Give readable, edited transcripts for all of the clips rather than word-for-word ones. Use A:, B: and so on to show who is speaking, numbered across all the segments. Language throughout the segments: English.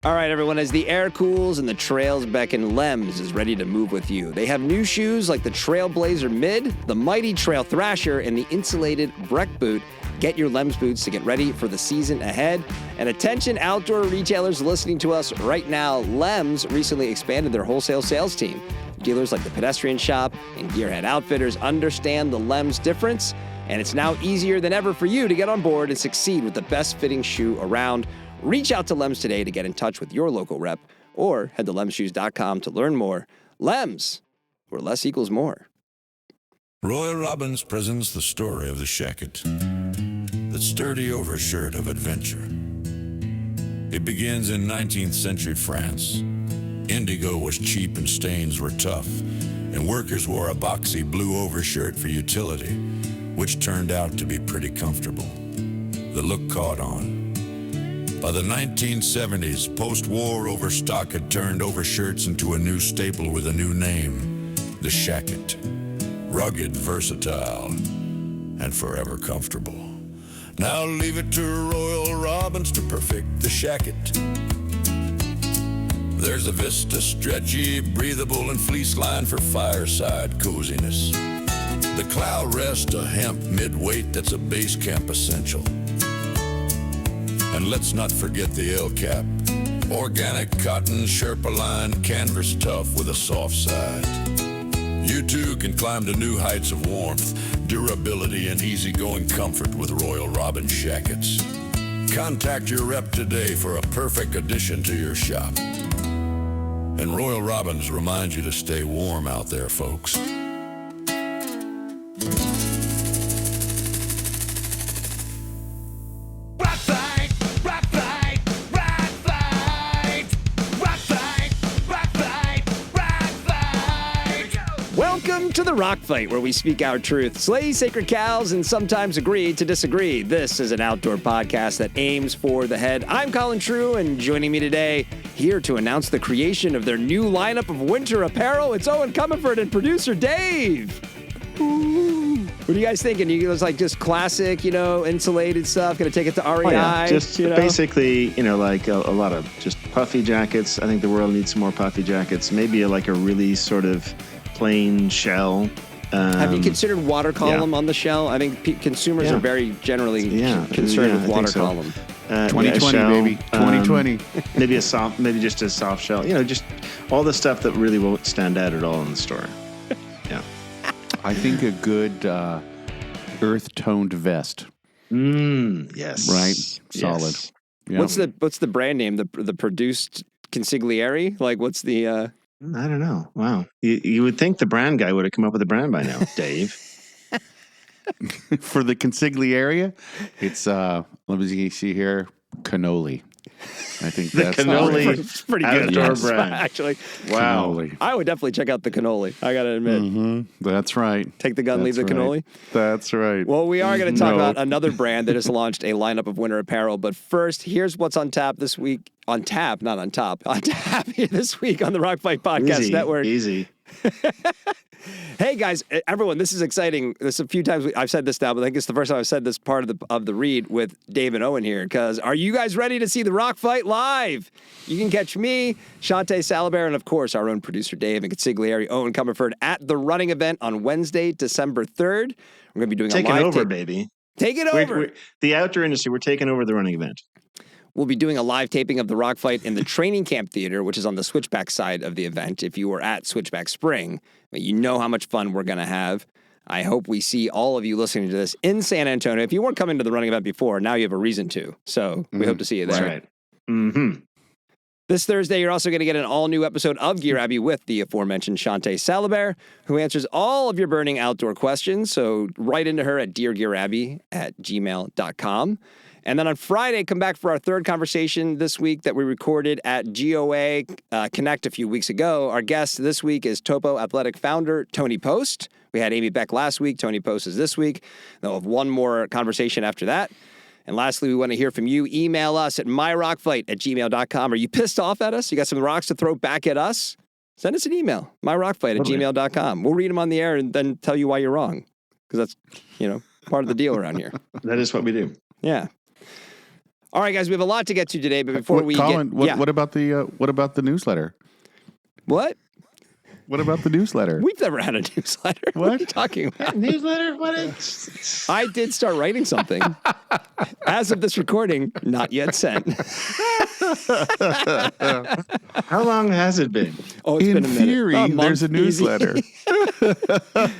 A: All right, everyone, as the air cools and the trails beckon, Lems is ready to move with you. They have new shoes like the Trailblazer Mid, the mighty Trail Thrasher, and the insulated Breck Boot. Get your Lems boots to get ready for the season ahead. And attention outdoor retailers listening to us right now, Lems recently expanded their wholesale sales team. Dealers like the Pedestrian Shop and Gearhead Outfitters understand the Lems difference, and it's now easier than ever for you to get on board and succeed with the best fitting shoe around. Reach out to Lems today to get in touch with your local rep, or head to lemshoes.com to learn more. Lems, where less equals more.
B: Roy Robbins presents the story of the shacket, that sturdy overshirt of adventure. It begins in 19th century France. Indigo was cheap and stains were tough, and workers wore a boxy blue overshirt for utility, which turned out to be pretty comfortable. The look caught on. By the 1970s, post-war overstock had turned overshirts into a new staple with a new name, the shacket. Rugged, versatile, and forever comfortable. Now leave it to Royal Robbins to perfect the shacket. There's a Vista stretchy, breathable, and fleece line for fireside coziness. The Cloud Rest, a hemp mid-weight that's a base camp essential. And let's not forget the L-cap. Organic cotton, Sherpa line, canvas tough with a soft side. You too can climb to new heights of warmth, durability, and easygoing comfort with Royal Robbins shackets. Contact your rep today for a perfect addition to your shop. And Royal Robbins reminds you to stay warm out there, folks.
A: Welcome to the Rock Fight, where we speak our truth, slay sacred cows, and sometimes agree to disagree. This is an outdoor podcast that aims for the head. I'm Colin True, and joining me today, here to announce the creation of their new lineup of winter apparel, it's Eoin Comerford and producer Dave. Ooh. What are you guys thinking? You guys like just classic, insulated stuff? Going to take it to REI?
C: Oh, yeah. Just basically, like a lot of just puffy jackets. I think the world needs some more puffy jackets. Maybe like a really sort of plain shell.
A: Have you considered water column on the shell? I think consumers are very generally concerned with water column.
D: 2020, baby. 2020.
C: Maybe just a soft shell. Just all the stuff that really won't stand out at all in the store. Yeah.
D: I think a good earth-toned vest.
C: Yes.
D: Right? Solid.
C: Yes.
D: Yeah.
A: What's the brand name? The produced consigliere? Like, what's the...
C: I don't know. Wow. You would think the brand guy would have come up with a brand by now, Dave.
D: For the consigliere, it's, let me see here, cannoli. I think
C: The
D: that's
C: cannoli
A: pretty good.
C: outdoor brand.
A: Actually.
C: Wow.
D: Cannoli.
A: I would definitely check out the cannoli. I got to admit.
D: Mm-hmm. That's right.
A: Take the gun, leave the
D: That's
A: cannoli.
D: right. That's right.
A: Well, we are going to talk about another brand that has launched a lineup of winter apparel. But first, here's what's on tap this week. On tap, not on top. On tap here this week on the Rock Fight Podcast Network.
C: Easy.
A: Hey guys, everyone, this is exciting. There's a few times I've said this now, but I think it's the first time I've said this part of the read with Dave and Eoin here. Because are you guys ready to see the Rock Fight live? You can catch me, Shantae Salabert, and of course our own producer Dave and consigliere Eoin Comerford at the running event on Wednesday, December 3rd. We're going to be doing
C: Taking
A: a live
C: over, baby.
A: Take it over.
C: The outdoor industry, we're taking over the running event.
A: We'll be doing a live taping of the Rock Fight in the Training Camp Theater, which is on the Switchback side of the event. If you were at Switchback Spring, you know how much fun we're going to have. I hope we see all of you listening to this in San Antonio. If you weren't coming to the running event before, now you have a reason to. So we hope to see you there.
C: That's right. Mm-hmm.
A: This Thursday, you're also going to get an all-new episode of Gear Abby with the aforementioned Shantae Salabert, who answers all of your burning outdoor questions. So write into her at deargearabby@gmail.com. And then on Friday, come back for our third conversation this week that we recorded at GOA Connect a few weeks ago. Our guest this week is Topo Athletic founder Tony Post. We had Amy Beck last week. Tony Post is this week. They'll have one more conversation after that. And lastly, we want to hear from you. Email us at myrockfight@gmail.com. Are you pissed off at us? You got some rocks to throw back at us? Send us an email, myrockfight@gmail.com. We'll read them on the air and then tell you why you're wrong. Because that's, part of the deal around here.
C: That is what we do.
A: Yeah. All right, guys, we have a lot to get to today, but before we
D: Colin,
A: get...
D: what about the newsletter?
A: What?
D: What about the newsletter?
A: We've never had a newsletter. What are you talking about?
C: Newsletter? What?
A: I did start writing something. As of this recording, not yet sent.
C: How long has it been?
A: Oh, it's
D: In
A: been a minute.
D: theory,
A: A month,
D: there's a
A: easy.
D: newsletter.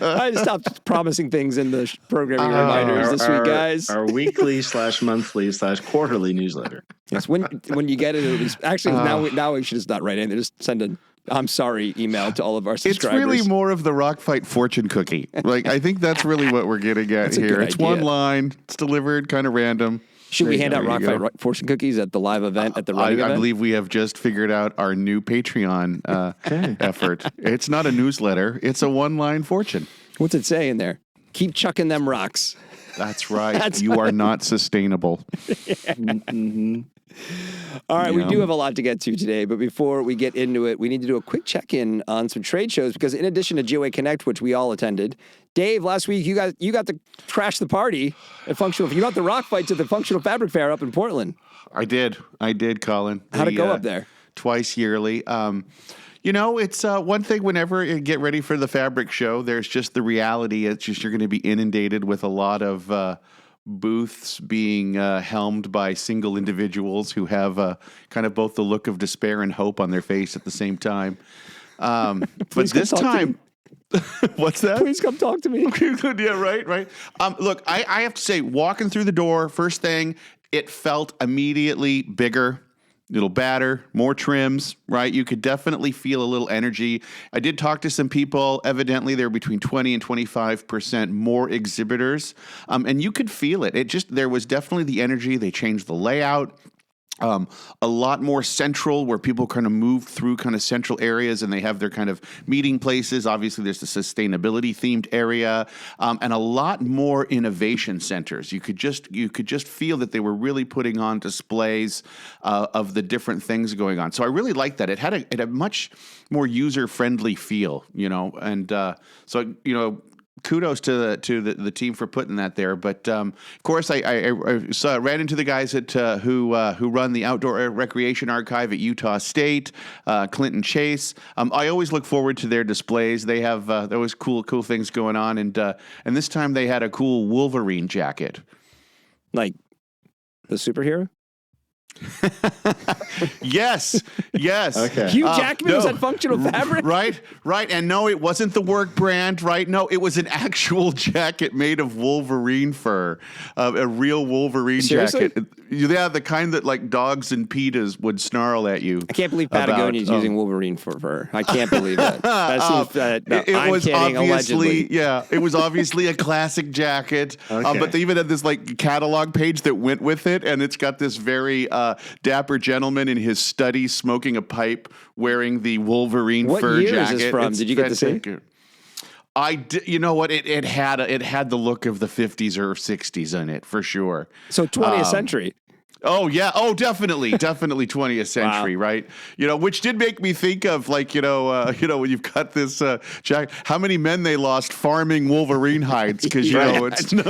A: I stopped promising things in the programming reminders this week, guys.
C: Our weekly / monthly / quarterly newsletter.
A: Yes, when you get it, it was actually now we should just not write anything. Just send an "I'm sorry" email to all of our
D: It's
A: subscribers.
D: really more of the Rock Fight fortune cookie. Like, I think that's really what we're getting at
A: That's a
D: here.
A: good
D: It's
A: idea.
D: one line. It's delivered kind of random.
A: Should we
D: There
A: hand
D: you
A: out
D: go,
A: Rock
D: there you
A: Fight
D: go.
A: fortune cookies at the live event at the running
D: I
A: event?
D: believe we have just figured out our new Patreon effort. It's not a newsletter. It's a one-line fortune.
A: What's it say in there? Keep chucking them rocks.
D: That's right. You are not sustainable.
A: All right, we
D: Yeah.
A: do have a lot to get to today, but before we get into it, we need to do a quick check-in on some trade shows because in addition to GOA Connect, which we all attended, Dave, last week you got to crash the party at Functional. You got the Rock Fight to the Functional Fabric Fair up in Portland.
D: I did, Colin.
A: How'd it go up there?
D: Twice yearly. It's one thing whenever you get ready for the fabric show, there's just the reality. It's just you're going to be inundated with a lot of booths being helmed by single individuals who have kind of both the look of despair and hope on their face at the same time. But
A: Please come
D: this
A: talk to
D: time, what's that?
A: Please come talk to me.
D: Yeah, right. Look, I have to say, walking through the door, first thing, it felt immediately bigger, a little badder, more trims, right? You could definitely feel a little energy. I did talk to some people. Evidently, there were between 20 and 25% more exhibitors, and you could feel it. There was definitely the energy. They changed the layout. A lot more central where people kind of move through kind of central areas and they have their kind of meeting places. Obviously, there's the sustainability themed area and a lot more innovation centers. You could just feel that they were really putting on displays of the different things going on. So I really liked that. It had a much more user friendly feel, and kudos to the team for putting that there. But of course, I ran into the guys who run the Outdoor Recreation Archive at Utah State, Clinton Chase. I always look forward to their displays. They have always cool things going on, and this time they had a cool Wolverine jacket.
A: Like the superhero?
D: Yes.
C: Okay.
A: Hugh Jackman was at Functional Fabric?
D: Right. And no, it wasn't the work brand, right? No, it was an actual jacket made of Wolverine fur, a real Wolverine
A: Seriously?
D: jacket. Yeah, the kind that like dogs and PETAs would snarl at you.
A: I can't believe Patagonia is using Wolverine for fur. I can't believe it. That seems,
D: It was
A: kidding,
D: obviously,
A: allegedly.
D: it was obviously a classic jacket.
C: Okay.
D: But they even had this like catalog page that went with it, and it's got this very dapper gentleman in his study smoking a pipe, wearing the Wolverine
A: What
D: fur
A: year is
D: jacket.
A: this from?
D: It's
A: Did you get to see?
D: fantastic. I did, you know what? It had the look of the 50s or 60s in it for sure.
A: So 20th century.
D: Oh yeah. Oh, definitely 20th century,
A: Wow.
D: right? Which did make me think of like when you've got this Jack, how many men they lost farming Wolverine hides because it's not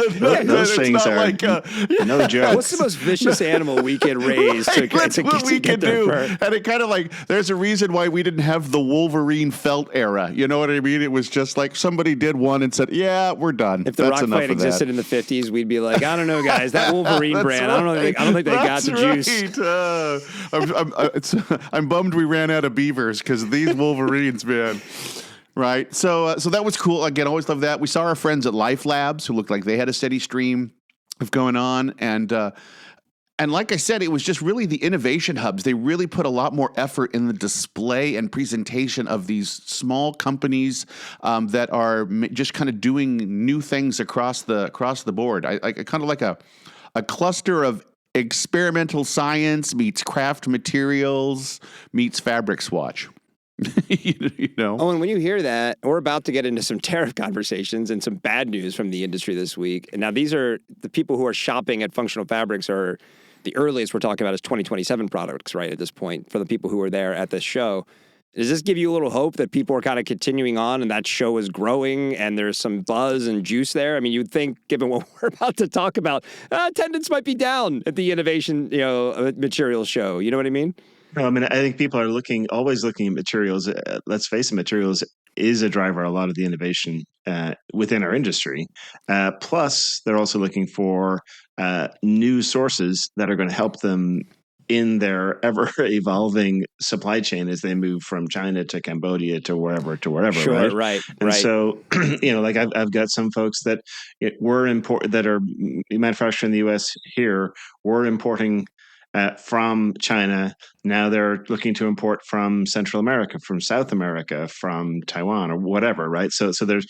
C: Those things are
D: like
C: no joke.
A: What's the most vicious animal we could raise
D: that's what we
A: get
D: could
A: their
D: do.
A: fur?
D: And it kind of like there's a reason why we didn't have the Wolverine felt era. You know what I mean? It was just like somebody did one and said, "Yeah, we're done."
A: If the
D: That's
A: rock
D: enough
A: fight
D: of that.
A: existed in the 50s, we'd be like, I don't know, guys, that Wolverine
D: That's
A: brand, I don't think they got the juice.
D: Right. I'm bummed we ran out of beavers because these Wolverines, man. Right. So that was cool. Again, always love that. We saw our friends at Life Labs who looked like they had a steady stream of going on. And like I said, it was just really the innovation hubs. They really put a lot more effort in the display and presentation of these small companies that are just kind of doing new things across the board. I kind of like a cluster of experimental science meets craft materials meets fabric swatch.
A: Oh, and when you hear that, we're about to get into some tariff conversations and some bad news from the industry this week. And now these are the people who are shopping at Functional Fabrics are the earliest we're talking about is 2027 products, right, at this point, for the people who are there at this show. Does this give you a little hope that people are kind of continuing on and that show is growing and there's some buzz and juice there? I mean, you'd think, given what we're about to talk about, attendance might be down at the innovation, materials show. You know what I mean?
C: No, I mean, I think people are always looking at materials. Let's face it, materials is a driver a lot of the innovation within our industry. Plus, they're also looking for new sources that are going to help them in their ever-evolving supply chain as they move from China to Cambodia to wherever,
A: Sure,
C: right? And so, like I've got some folks that that are manufacturing in the U.S. here. We're importing from China. Now they're looking to import from Central America, from South America, from Taiwan or whatever, right? So there's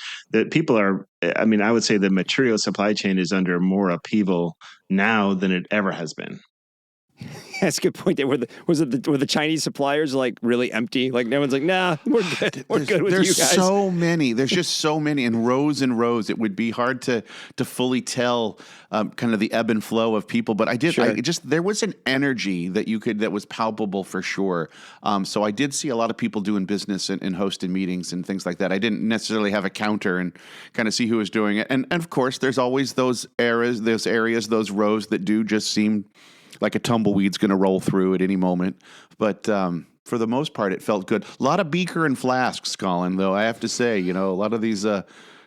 C: people are, I mean, I would say the material supply chain is under more upheaval now than it ever has been.
A: That's a good point. Were the Chinese suppliers like really empty? Like no one's like, nah, we're good. We're good with you guys.
D: There's so many. There's just so many, and rows. It would be hard to fully tell kind of the ebb and flow of people. But there was an energy that was palpable for sure. So I did see a lot of people doing business and hosting meetings and things like that. I didn't necessarily have a counter and kind of see who was doing it. And of course, there's always those areas, those rows that do just seem like a tumbleweed's going to roll through at any moment. But for the most part, it felt good. A lot of beaker and flasks, Colin, though, I have to say. A lot of these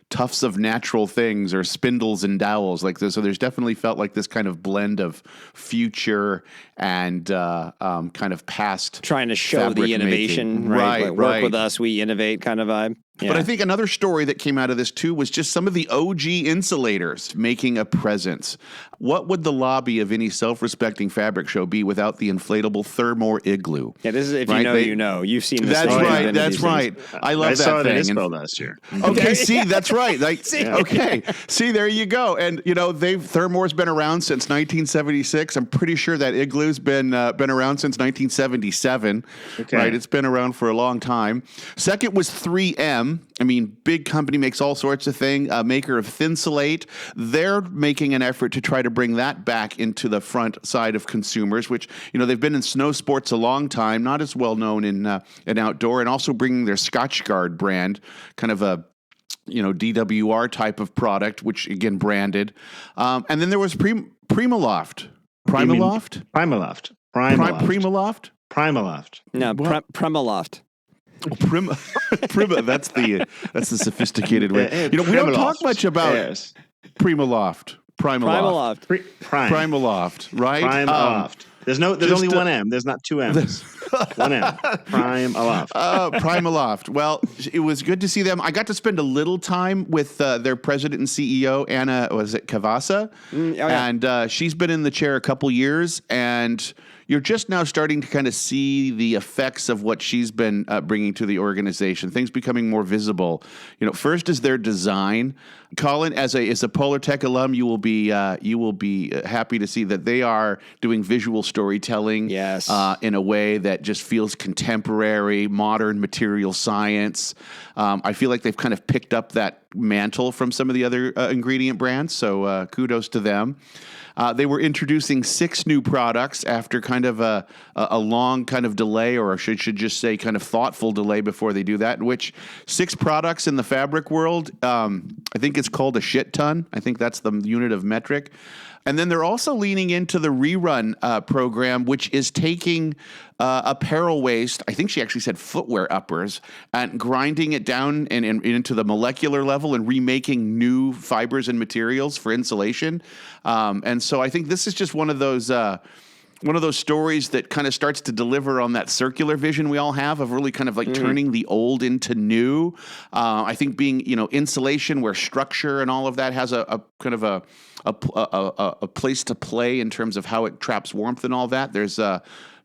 D: tufts of natural things or spindles and dowels like this. So there's definitely felt like this kind of blend of future and kind of past.
A: Trying to show the innovation, right? Like work with us, we innovate kind of vibe. Yeah.
D: But I think another story that came out of this, too, was just some of the OG insulators making a presence. What would the lobby of any self-respecting fabric show be without the inflatable Thermore igloo?
A: Yeah, this is if you know. You've seen this.
D: That's right. I love that thing.
C: I saw it at ISPO last year.
D: Okay, see, that's right. Okay, see, there you go. And, Thermore's been around since 1976. I'm pretty sure that igloo's been around since 1977. Okay. Right? It's been around for a long time. Second was 3M. I mean, big company, makes all sorts of things, maker of Thinsulate. They're making an effort to try to bring that back into the front side of consumers, which, they've been in snow sports a long time, not as well known in outdoor, and also bringing their Scotchgard brand, kind of a DWR type of product, which again branded. And then there was Primaloft. Primaloft?
C: Primaloft.
A: No, Primaloft.
D: Prima, that's the sophisticated way. We don't talk much about Primaloft. Primaloft, right?
C: Primaloft. There's only one M. There's not two M's. One M. Primaloft.
D: Primaloft. Well, it was good to see them. I got to spend a little time with their president and CEO, Anna, Cavassa? And she's been in the chair a couple years, and you're just now starting to kind of see the effects of what she's been bringing to the organization. Things becoming more visible. First is their design. Colin, as a Polartec alum, you will be happy to see that they are doing visual storytelling.
A: Yes.
D: In a way that just feels contemporary, modern material science. I feel like they've kind of picked up that mantle from some of the other ingredient brands. So kudos to them. They were introducing 6 new products after kind of a long kind of delay, or I should just say kind of thoughtful delay before they do that, in which 6 products in the fabric world, I think it's called a shit ton. I think that's the unit of metric. And then they're also leaning into the rerun program, which is taking apparel waste, I think she actually said footwear uppers, and grinding it down and into the molecular level and remaking new fibers and materials for insulation. And so I think this is just one of those stories that kind of starts to deliver on that circular vision we all have of really kind of like turning the old into new. I think being, insulation where structure and all of that has a kind of a place to play in terms of how it traps warmth and all that. There's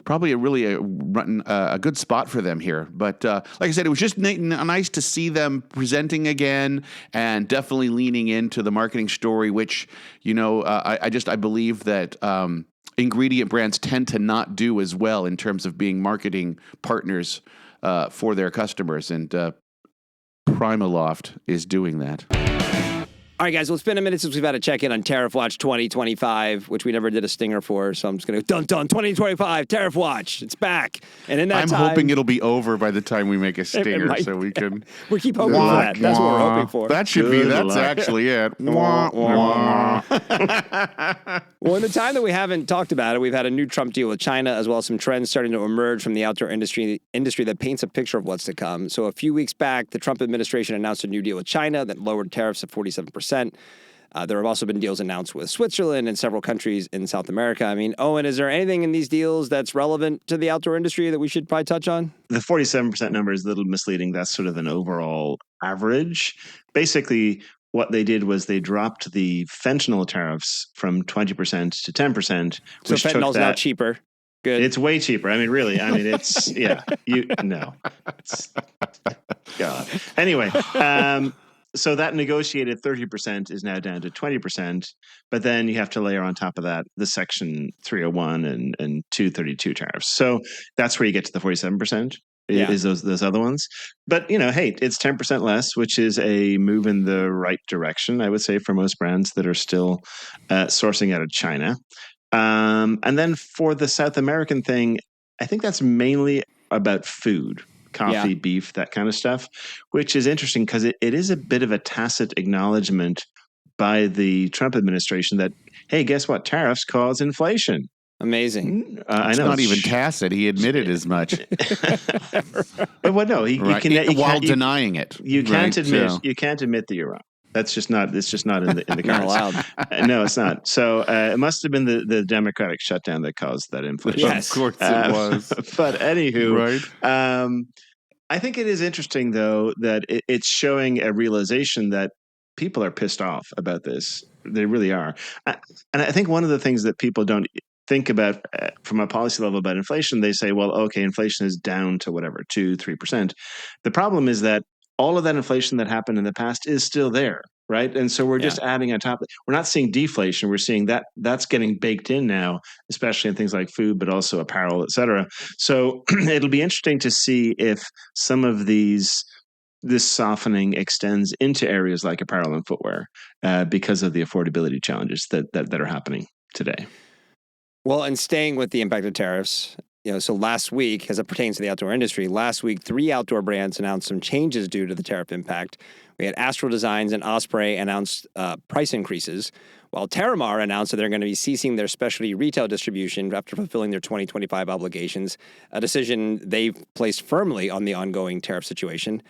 D: probably a good spot for them here. But like I said, it was just nice to see them presenting again and definitely leaning into the marketing story, which, I believe that ingredient brands tend to not do as well in terms of being marketing partners for their customers. And Primaloft is doing that.
A: All right, guys, well, it's been a minute since we've had a check-in on Tariff Watch 2025, which we never did a stinger for, so I'm just going to go, dun, 2025, Tariff Watch, it's back. And in that
D: I'm
A: time...
D: hoping it'll be over by the time we make a stinger so we can...
A: We keep hoping for that. That's what we're hoping for.
D: That should be, that's actually it. Well,
A: in the time that we haven't talked about it, we've had a new Trump deal with China, as well as some trends starting to emerge from the outdoor industry that paints a picture of what's to come. So a few weeks back, the Trump administration announced a new deal with China that lowered tariffs to 47%. There have also been deals announced with Switzerland and several countries in South America. I mean, Eoin, is there anything in these deals that's relevant to the outdoor industry that we should probably touch on?
C: The 47% number is a little misleading. That's sort of an overall average. Basically, what they did was they dropped the fentanyl tariffs from 20% to 10%.
A: So fentanyl's now cheaper. Good.
C: It's way cheaper. I mean, really. I mean, it's, yeah. God. Anyway, so that negotiated 30% is now down to 20%, but then you have to layer on top of that the Section 301 and 232 tariffs. So that's where you get to the 47%. Is those other ones. But, hey, it's 10% less, which is a move in the right direction, I would say, for most brands that are still sourcing out of China. And then for the South American thing, I think that's mainly about food. Coffee, beef, that kind of stuff, which is interesting because it is a bit of a tacit acknowledgement by the Trump administration that, hey, guess what? Tariffs cause inflation.
A: Amazing.
C: I
D: it's
C: know.
D: not even tacit. He admitted as much.
C: Well, no,
D: while denying it.
C: You can't admit that you're wrong. That's just not. It's just not in the cards.
A: Not allowed.
C: No, it's not. So it must have been the Democratic shutdown that caused that inflation.
A: Yes,
D: of course it was.
C: But anywho,
D: right.
C: I think it is interesting though that it's showing a realization that people are pissed off about this. They really are, and I think one of the things that people don't think about from a policy level about inflation, they say, well, okay, inflation is down to whatever 2-3%. The problem is that all of that inflation that happened in the past is still there, right? And so we're just adding on top. We're not seeing deflation. We're seeing that's getting baked in now, especially in things like food, but also apparel, et cetera. So it'll be interesting to see if some of this softening extends into areas like apparel and footwear because of the affordability challenges that are happening today.
A: Well, and staying with the impact of tariffs, so last week, as it pertains to the outdoor industry, 3 outdoor brands announced some changes due to the tariff impact. We had Astral Designs and Osprey announced price increases, while Terramar announced that they're going to be ceasing their specialty retail distribution after fulfilling their 2025 obligations, a decision they've placed firmly on the ongoing tariff situation.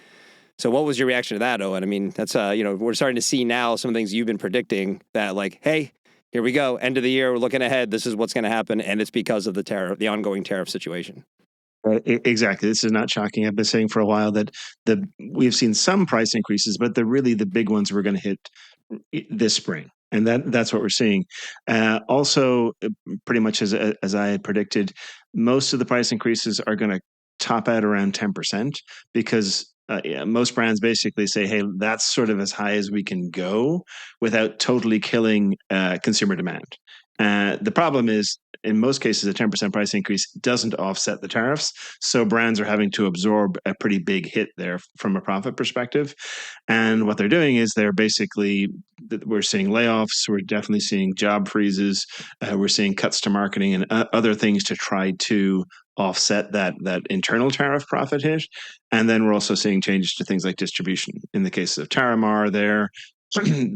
A: So what was your reaction to that, Eoin? I mean, that's, we're starting to see now some of the things you've been predicting that, like, hey, here we go. End of the year. We're looking ahead. This is what's going to happen. And it's because of the ongoing tariff situation.
C: Exactly. This is not shocking. I've been saying for a while that we've seen some price increases, but the big ones we're going to hit this spring. And that's what we're seeing. Also, pretty much as I had predicted, most of the price increases are going to top out around 10% because most brands basically say, hey, that's sort of as high as we can go without totally killing consumer demand. The problem is, in most cases, a 10% price increase doesn't offset the tariffs. So brands are having to absorb a pretty big hit there from a profit perspective. And what they're doing is we're seeing layoffs. We're definitely seeing job freezes. We're seeing cuts to marketing and other things to try to offset that internal tariff profit hit. And then we're also seeing changes to things like distribution. In the case of Terramar, they're cutting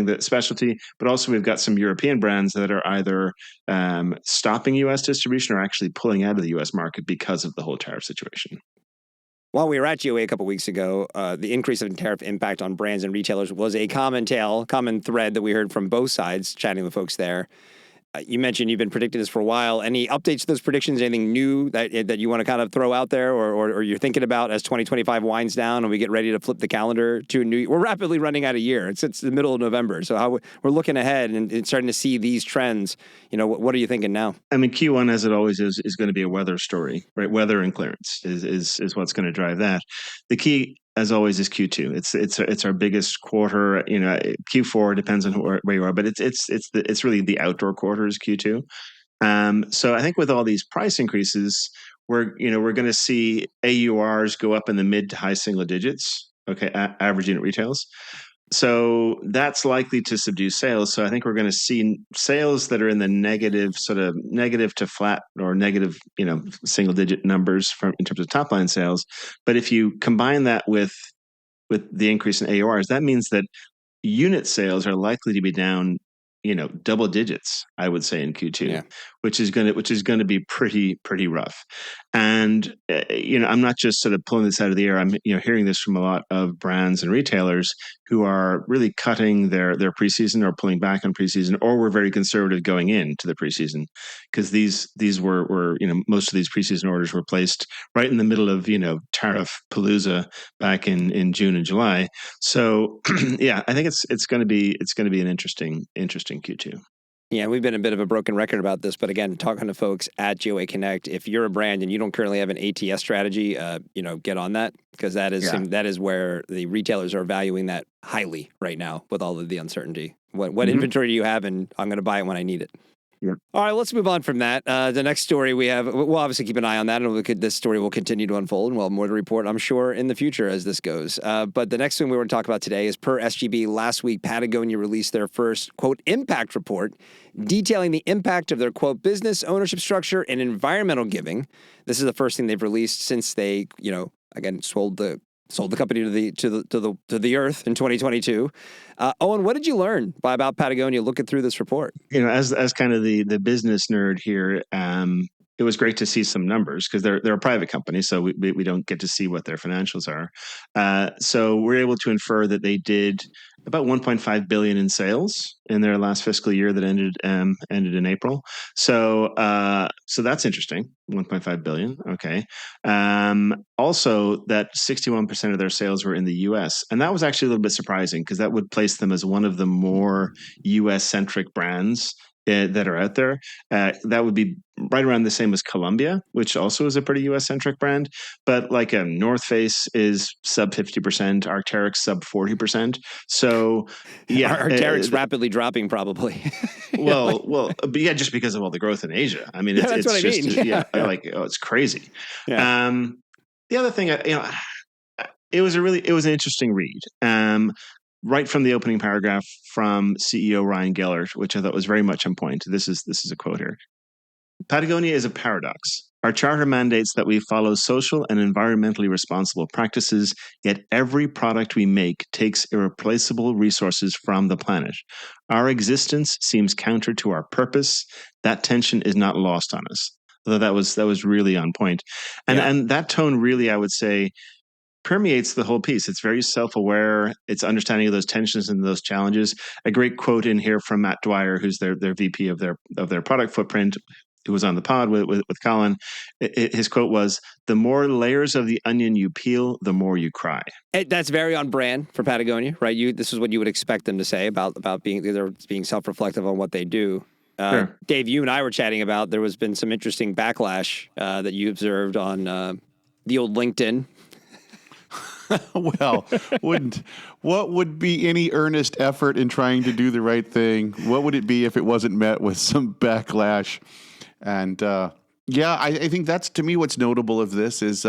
C: the specialty, but also we've got some European brands that are either stopping U.S. distribution or actually pulling out of the U.S. market because of the whole tariff situation.
A: While we were at GOA a couple weeks ago, the increase in tariff impact on brands and retailers was a common thread that we heard from both sides, chatting with folks there. You mentioned you've been predicting this for a while. Any updates to those predictions? Anything new that you want to kind of throw out there or you're thinking about as 2025 winds down and we get ready to flip the calendar to a new year? We're rapidly running out of year. It's the middle of November. So how we're looking ahead and starting to see these trends. What are you thinking now?
C: I mean, Q1, as it always is going to be a weather story, right? Weather and clearance is what's going to drive that. The key, as always, is Q2. It's our biggest quarter. Q4 depends on where you are, but it's really the outdoor quarter is Q2. So I think with all these price increases, we're going to see AURs go up in the mid to high single digits. Okay, average unit retails. So that's likely to subdue sales. So I think we're going to see sales that are in the negative, sort of negative to flat or negative, single digit numbers in terms of top line sales. But if you combine that with the increase in AORs, that means that unit sales are likely to be down, double digits, I would say, in Q2, which is going to be pretty rough. And I'm not just sort of pulling this out of the air. I'm hearing this from a lot of brands and retailers who are really cutting their preseason or pulling back on preseason, or were very conservative going into the preseason, because these were most of these preseason orders were placed right in the middle of tariff palooza back in June and July. So yeah, I think it's going to be an interesting Q2.
A: Yeah, we've been a bit of a broken record about this, but again, talking to folks at GOA Connect, if you're a brand and you don't currently have an ATS strategy, get on that, because that is where the retailers are valuing that highly right now with all of the uncertainty. What inventory do you have, and I'm going to buy it when I need it.
C: Yeah.
A: All right, let's move on from that. The next story we have, we'll obviously keep an eye on that, and this story will continue to unfold, and we'll have more to report, I'm sure, in the future as this goes. But the next thing we want to talk about today is, per SGB, last week, Patagonia released their first, quote, impact report, detailing the impact of their, quote, business ownership structure and environmental giving. This is the first thing they've released since they, again, sold the company to the earth in 2022. Eoin, what did you learn about Patagonia looking through this report?
C: As kind of the business nerd here, it was great to see some numbers, because they're a private company, so we don't get to see what their financials are. So we're able to infer that they did about 1.5 billion in sales in their last fiscal year that ended in April. So that's interesting. 1.5 billion. Okay. Also, that 61% of their sales were in the US, and that was actually a little bit surprising, because that would place them as one of the more US centric brands that are out there. That would be right around the same as Columbia, which also is a pretty US-centric brand. But like North Face is sub 50%, Arc'teryx sub 40%. So yeah,
A: Arc'teryx rapidly dropping probably.
C: But yeah, just because of all the growth in Asia. I mean,
A: that's what I mean.
C: It's crazy.
A: Yeah.
C: The other thing, it was an interesting read. Right from the opening paragraph from CEO Ryan Gellert, which I thought was very much on point. This is a quote here. Patagonia is a paradox. Our charter mandates that we follow social and environmentally responsible practices, yet every product we make takes irreplaceable resources from the planet. Our existence seems counter to our purpose. That tension is not lost on us. Although that was really on point. And that tone really, I would say, permeates the whole piece. It's very self-aware. It's understanding of those tensions and those challenges. A great quote in here from Matt Dwyer, who's their VP of their product footprint, who was on the pod with Colin. His quote was, "The more layers of the onion you peel, the more you cry."
A: That's very on brand for Patagonia, right? This is what you would expect them to say about being self-reflective on what they do.
C: Sure.
A: Dave, you and I were chatting about there has been some interesting backlash that you observed on the old LinkedIn.
D: Well, what would be any earnest effort in trying to do the right thing? What would it be if it wasn't met with some backlash? And I think that's, to me, what's notable of this is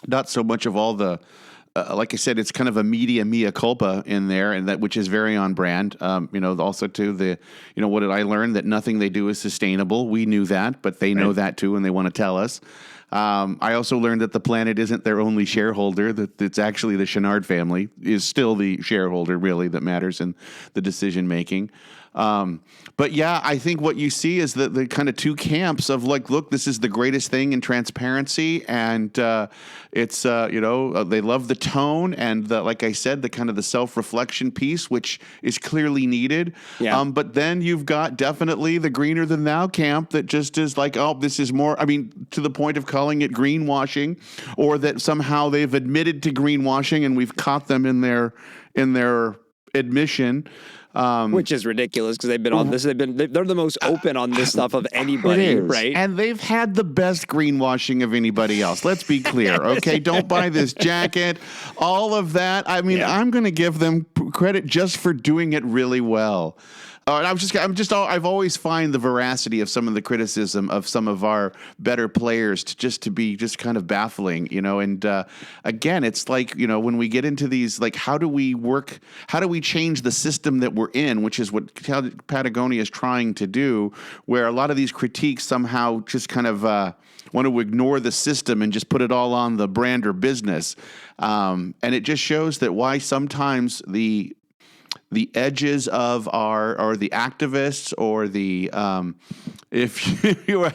D: not so much of all the, like I said, it's kind of a media mea culpa in there, and that which is very on brand. Also too, what did I learn? That nothing they do is sustainable. We knew that, but they know that too, and they want to tell us. I also learned that the planet isn't their only shareholder, that it's actually the Chenard family is still the shareholder, really, that matters in the decision making. But yeah, I think what you see is the kind of two camps of like, look, this is the greatest thing in transparency, and it's they love the tone and like I said, the kind of the self-reflection piece, which is clearly needed. Yeah. But then you've got definitely the greener than thou camp that just is like, oh, this is more. I mean, to the point of calling it greenwashing, or that somehow they've admitted to greenwashing and we've caught them in their admission.
A: Which is ridiculous, because they've been on this. They're the most open on this stuff of anybody, right?
D: And they've had the best greenwashing of anybody else. Let's be clear, okay? Don't buy this jacket. All of that. I mean, I'm going to give them credit just for doing it really well. And I've always find the veracity of some of the criticism of some of our better players to be just kind of baffling, and again, it's like, when we get into these, like, how do we change the system that we're in, which is what Patagonia is trying to do, where a lot of these critiques somehow just kind of want to ignore the system and just put it all on the brand or business. And it just shows that why sometimes the edges of or the activists or the if you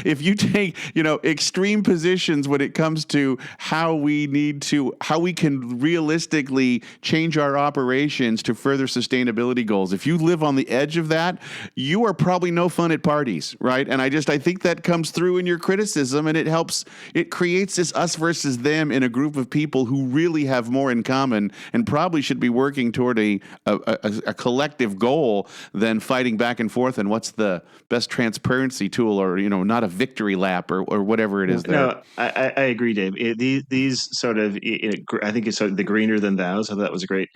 D: if you take extreme positions when it comes to how we can realistically change our operations to further sustainability goals, if you live on the edge of that, you are probably no fun at parties, right? And I think that comes through in your criticism, and it creates this us versus them in a group of people who really have more in common and probably should be working toward a collective goal than fighting back and forth and what's the best transparency tool, or not a victory lap or whatever it is there.
C: No, I agree, Dave. These sort of, I think it's sort of the greener than thou. So that was a great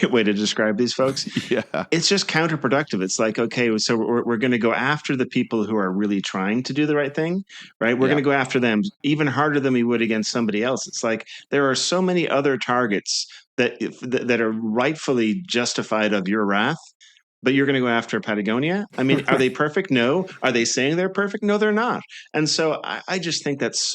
C: way to describe these folks.
D: Yeah,
C: it's just counterproductive. It's like, okay, so we're going to go after the people who are really trying to do the right thing, right? We're going to go after them even harder than we would against somebody else. It's like there are so many other targets that are rightfully justified of your wrath, but you're going to go after Patagonia? I mean, are they perfect? No. Are they saying they're perfect? No, they're not. And so I just think it's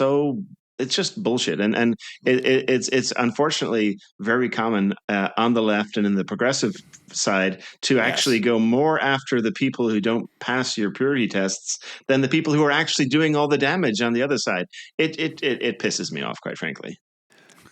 C: just bullshit. And it's unfortunately very common on the left and in the progressive side to actually go more after the people who don't pass your purity tests than the people who are actually doing all the damage on the other side. It pisses me off, quite frankly.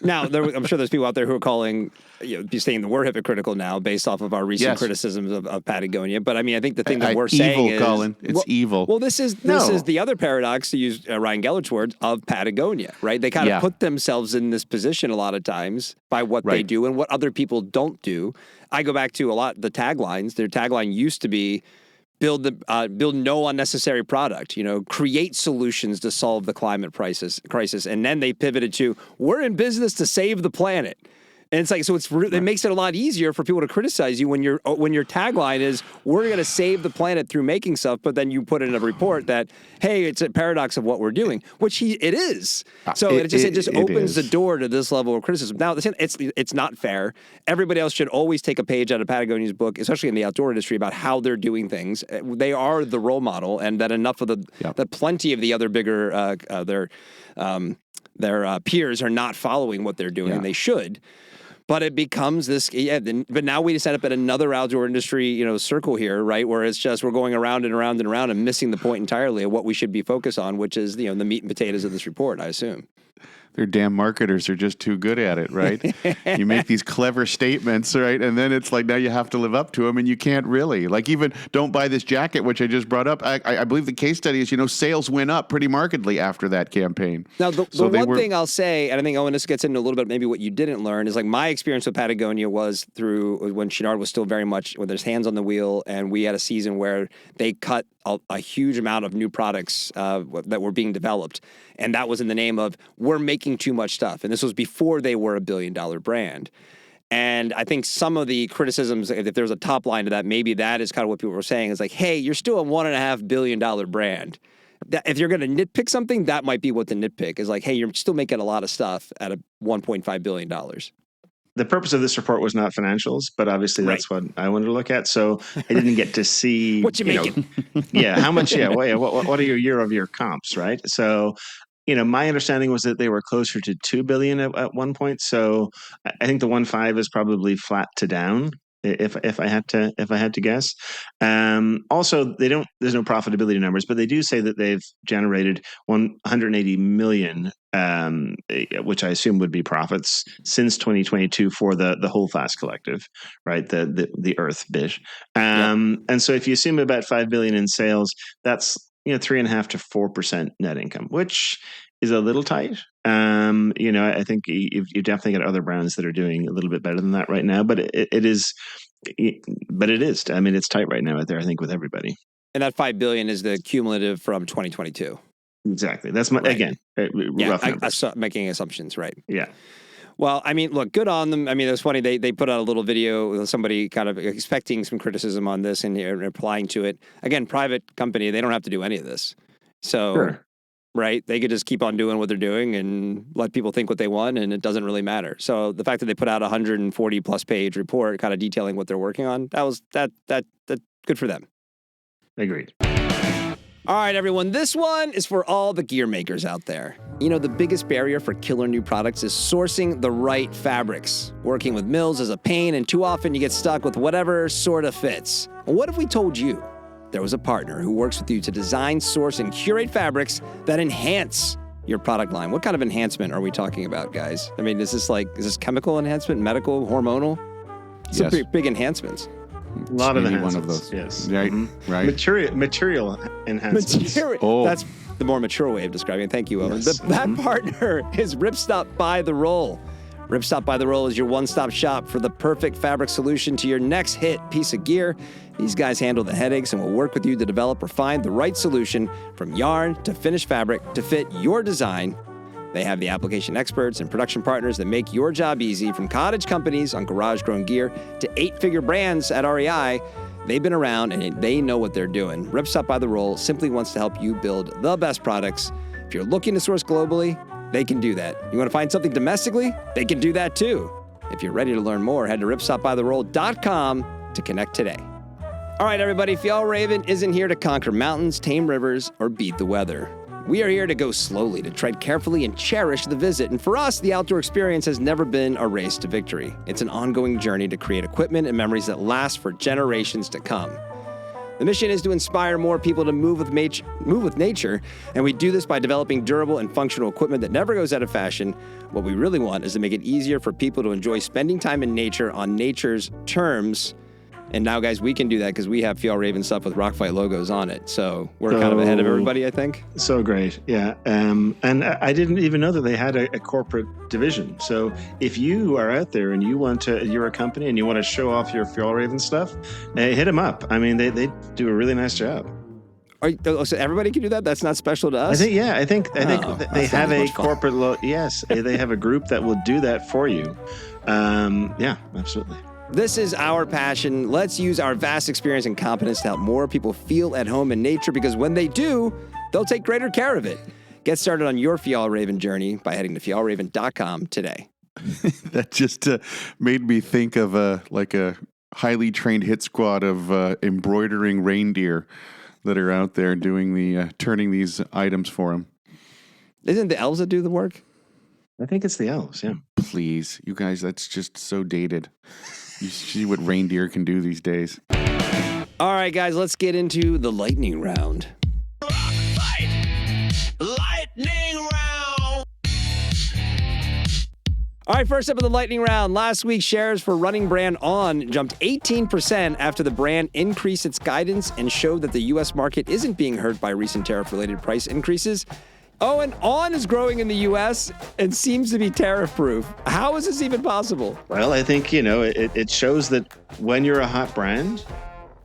A: Now, I'm sure there's people out there who are calling, saying that we're hypocritical now based off of our recent criticisms of Patagonia. But I mean, I think the thing that we're saying is,
D: Colin, it's evil.
A: Well, this is the other paradox, to use Ryan Gellert's words, of Patagonia, right? They kind of put themselves in this position a lot of times by what they do and what other people don't do. I go back to a lot the taglines. Their tagline used to be, build no unnecessary product, create solutions to solve the climate crisis. And then they pivoted to, we're in business to save the planet. And it's like, so it makes it a lot easier for people to criticize you when your tagline is, we're going to save the planet through making stuff, but then you put in a report that, hey, it's a paradox of what we're doing, which it is. So it just opens the door to this level of criticism. Now, it's not fair. Everybody else should always take a page out of Patagonia's book, especially in the outdoor industry, about how they're doing things. They are the role model, and that enough of that plenty of the other bigger their peers are not following what they're doing, and they should. But it becomes this, but now we just end up at another outdoor industry, circle here, right? Where it's just, we're going around and around and around and missing the point entirely of what we should be focused on, which is, the meat and potatoes of this report, I assume.
D: Their damn marketers are just too good at it, right? You make these clever statements, right? And then it's like, now you have to live up to them, and you can't really. Like, even don't buy this jacket, which I just brought up. I believe the case study is, sales went up pretty markedly after that campaign.
A: Now, the one thing I'll say, and I think, Owen, this gets into a little bit maybe what you didn't learn, is like my experience with Patagonia was through when Chouinard was still very much with his hands on the wheel, and we had a season where they cut a huge amount of new products that were being developed. And that was in the name of, we're making too much stuff. And this was before they were $1 billion brand. And I think some of the criticisms, if there's a top line to that, maybe that is kind of what people were saying, is like, hey, you're still a $1.5 billion brand. If you're going to nitpick something, that might be what the nitpick is, like, hey, you're still making a lot of stuff at a $1.5 billion.
C: The purpose of this report was not financials, but obviously that's what I wanted to look at. So I didn't get to see
A: what you making.
C: How much? What are your year-over-year comps, right? So, my understanding was that they were closer to $2 billion at one point. So I think the 1.5 is probably flat to down, if I had to guess. Also, there's no profitability numbers, but they do say that they've generated 180 million, which I assume would be profits since 2022 for the Whole Fast Collective, right? The Earth bit. And so if you assume about 5 billion in sales, that's 3.5% to 4% net income, which is a little tight. I think you definitely got other brands that are doing a little bit better than that right now, but it is. I mean, it's tight right now out there, I think, with everybody.
A: And that 5 billion is the cumulative from 2022.
C: Exactly. That's rough numbers.
A: Making assumptions, right?
C: Yeah.
A: Well, I mean, look, good on them. I mean, it was funny. They put out a little video with somebody kind of expecting some criticism on this and replying to it. Again, private company, they don't have to do any of this. So,
C: Sure.
A: right, they could just keep on doing what they're doing and let people think what they want, and it doesn't really matter. So the fact that they put out a 140 plus page report kind of detailing what they're working on, that good for them.
C: Agreed.
A: All right, everyone, this one is for all the gear makers out there. You know, the biggest barrier for killer new products is sourcing the right fabrics. Working with mills is a pain, and too often you get stuck with whatever sort of fits. Well, what if we told you there was a partner who works with you to design, source, and curate fabrics that enhance your product line? What kind of enhancement are we talking about, guys? I mean, is this chemical enhancement, medical, hormonal? Some
D: Yes.
A: big enhancements.
C: A lot of
D: Maybe
C: enhancements.
D: one of those.
C: Yes.
D: Right. Right.
C: Material enhancements.
D: Oh.
A: That's the more mature way of describing it. Thank you, Owen.
C: Yes.
A: That partner is Ripstop by the Roll. Ripstop by the Roll is your one-stop shop for the perfect fabric solution to your next hit piece of gear. These guys handle the headaches and will work with you to develop or find the right solution from yarn to finished fabric to fit your design. They have the application experts and production partners that make your job easy, from cottage companies on garage-grown gear to 8-figure brands at REI. They've been around and they know what they're doing. Ripstop by the Roll simply wants to help you build the best products. If you're looking to source globally, they can do that. You want to find something domestically? They can do that too. If you're ready to learn more, head to ripstopbytheroll.com to connect today. All right, everybody, Fjallraven isn't here to conquer mountains, tame rivers, or beat the weather. We are here to go slowly, to tread carefully and cherish the visit. And for us, the outdoor experience has never been a race to victory. It's an ongoing journey to create equipment and memories that last for generations to come. The mission is to inspire more people to move with nature, and we do this by developing durable and functional equipment that never goes out of fashion. What we really want is to make it easier for people to enjoy spending time in nature on nature's terms. And now, guys, we can do that because we have Fjallraven stuff with Rockfight logos on it. So we're kind of ahead of everybody, I think.
C: So great. Yeah. And I didn't even know that they had a corporate division. So if you are out there and you're a company and you want to show off your Fjallraven stuff, hit them up. I mean, they do a really nice job.
A: So everybody can do that? That's not special to us?
C: I think they have a
A: much fun.
C: corporate yes, they have a group that will do that for you. Yeah, absolutely.
A: This is our passion. Let's use our vast experience and competence to help more people feel at home in nature, because when they do, they'll take greater care of it. Get started on your Fjallraven journey by heading to fjallraven.com today.
D: That just made me think of a highly trained hit squad of embroidering reindeer that are out there doing the turning these items for them.
A: Isn't the elves that do the work?
C: I think it's the elves, yeah.
D: Please, you guys, that's just so dated. You see what reindeer can do these days.
A: All right, guys, let's get into the lightning round.
E: Lightning round.
A: All right, first up in the lightning round. Last week, shares for running brand On jumped 18% after the brand increased its guidance and showed that the U.S. market isn't being hurt by recent tariff-related price increases. Oh, and On is growing in the U.S. and seems to be tariff-proof. How is this even possible?
C: Well, I think, it shows that when you're a hot brand,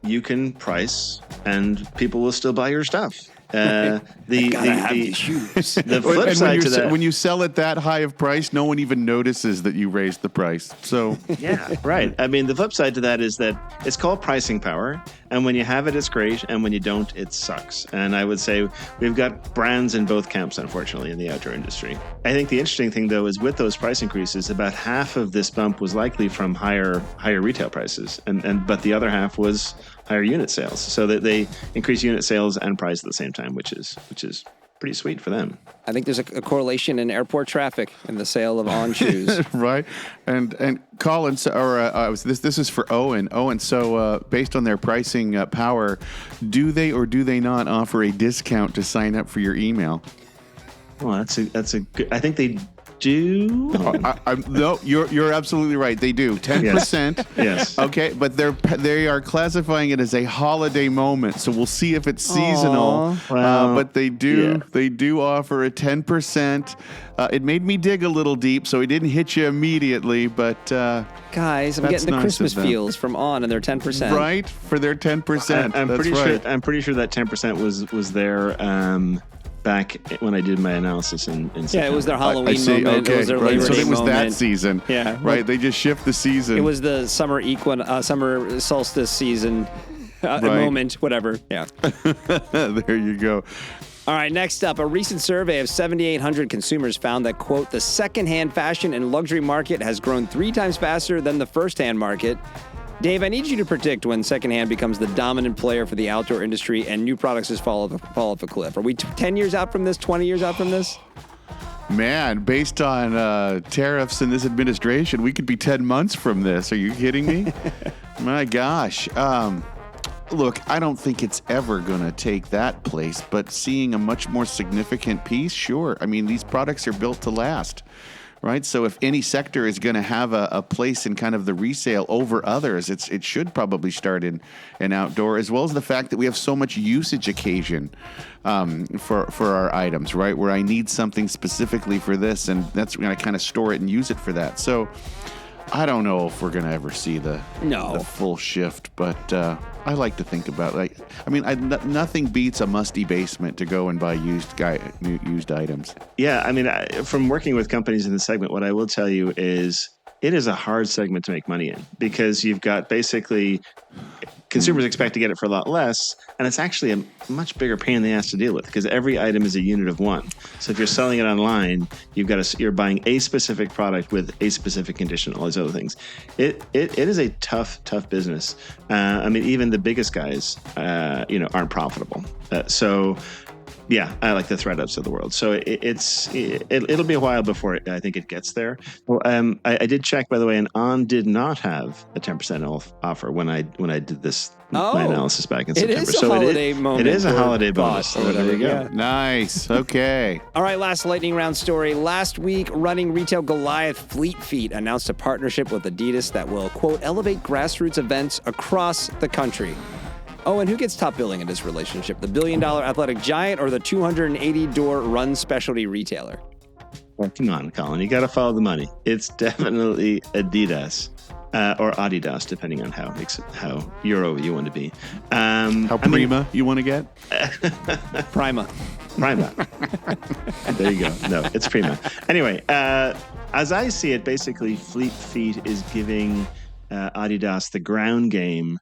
C: you can price and people will still buy your stuff. The flip side to that,
D: when you sell it that high of price, no one even notices that you raised the price. So
C: yeah, right. I mean, the flip side to that is that it's called pricing power, and when you have it, it's great, and when you don't, it sucks. And I would say we've got brands in both camps, unfortunately, in the outdoor industry. I think the interesting thing, though, is with those price increases, about half of this bump was likely from higher retail prices, but the other half was higher unit sales. So that they increase unit sales and price at the same time, which is pretty sweet for them.
A: I think there's a correlation in airport traffic and the sale of On shoes.
D: right, and Colin, this is for Eoin. Eoin, so based on their pricing power, do they or do they not offer a discount to sign up for your email?
C: Well, that's a good. I think they do.
D: No, you're absolutely right. They do 10%.
C: Yes.
D: Okay, but they are classifying it as a holiday moment, so we'll see if it's seasonal.
C: Well,
D: but they do offer a 10%. It made me dig a little deep, so it didn't hit you immediately. But
A: guys, I'm
D: that's
A: getting the
D: nice
A: Christmas
D: of them.
A: feels from On and their 10%.
D: Right, for their 10%.
C: I'm
D: That's
C: pretty
D: right.
C: sure. I'm pretty sure that 10% was their back when I did my analysis in
A: Yeah,
C: September.
A: it was their
D: I
A: Halloween
D: see.
A: moment.
D: Okay,
A: It was their
D: right.
A: Labor
D: So
A: Day
D: it was that
A: moment.
D: season.
A: Yeah.
D: Right. They just shift the season.
A: It was the summer summer solstice season
D: Right.
A: moment, whatever. Yeah.
D: There you go.
A: All right, next up, a recent survey of 7,800 consumers found that, quote, the secondhand fashion and luxury market has grown 3 times faster than the firsthand market. Dave, I need you to predict when secondhand becomes the dominant player for the outdoor industry and new products just fall off a cliff. Are we 10 years out from this, 20 years out from this?
D: Man, based on tariffs in this administration, we could be 10 months from this. Are you kidding me? My gosh. Look, I don't think it's ever going to take that place, but seeing a much more significant piece, sure. I mean, these products are built to last, right? So if any sector is going to have a place in kind of the resale over others, it should probably start in outdoor, as well as the fact that we have so much usage occasion for our items, right? Where I need something specifically for this, and that's when I kind of store it and use it for that. So I don't know if we're going to ever see the full shift, but I like to think about nothing beats a musty basement to go and buy used items.
C: Yeah, I mean, from working with companies in the segment, what I will tell you is it is a hard segment to make money in because you've got basically consumers expect to get it for a lot less, and it's actually a much bigger pain in the ass to deal with because every item is a unit of one. So if you're selling it online, you're buying a specific product with a specific condition, all these other things. It is a tough business. I mean, even the biggest guys, aren't profitable. So. Yeah, I like the ThredUps of the world. So it'll be a while before I think it gets there. Well, I did check, by the way, and On did not have a 10% off offer when I did this my analysis back in September.
A: It is a holiday moment.
C: It is a holiday bonus.
A: Or whatever.
C: There you go.
A: Yeah.
D: Nice. Okay.
A: All right, last lightning round story. Last week, running retail Goliath Fleet Feet announced a partnership with Adidas that will, quote, elevate grassroots events across the country. Oh, and who gets top billing in this relationship? The billion-dollar athletic giant or the 280-door run specialty retailer?
C: Well, come on, Colin. You got to follow the money. It's definitely Adidas or Adidas, depending on how Euro you want to be.
D: How prima you want to get?
A: Prima.
C: There you go. No, it's Prima. Anyway, as I see it, basically, Fleet Feet is giving Adidas the ground game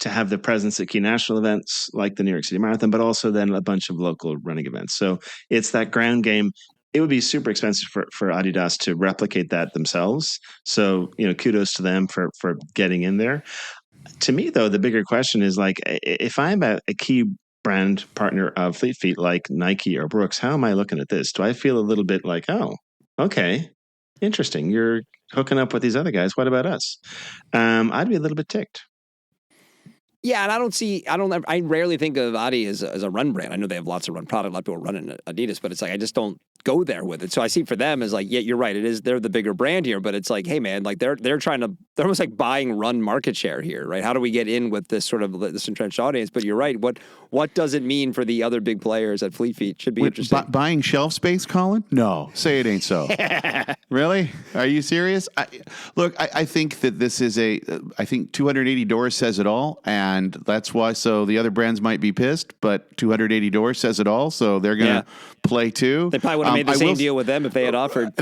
C: to have the presence at key national events like the New York City Marathon, but also then a bunch of local running events. So it's that ground game. It would be super expensive for Adidas to replicate that themselves. So, kudos to them for getting in there. To me, though, the bigger question is like, if I'm a key brand partner of Fleet Feet like Nike or Brooks, how am I looking at this? Do I feel a little bit like, oh, okay, interesting. You're hooking up with these other guys. What about us? I'd be a little bit ticked.
A: Yeah, and I rarely think of Adi as a run brand. I know they have lots of run product. A lot of people run in Adidas, but it's like, I just don't go there with it. So I see for them as like, yeah, you're right. They're the bigger brand here, but it's like, hey man, like they're almost like buying run market share here, right? How do we get in with this sort of this entrenched audience? But you're right. What does it mean for the other big players at Fleet Feet? Should be interesting.
D: Buying shelf space, Colin? No, say it ain't so. Really? Are you serious? I think that this is I think 280 doors says it all, and that's why. So the other brands might be pissed, but 280 doors says it all. So they're gonna play too.
A: They probably would have made the same deal with them if they had offered.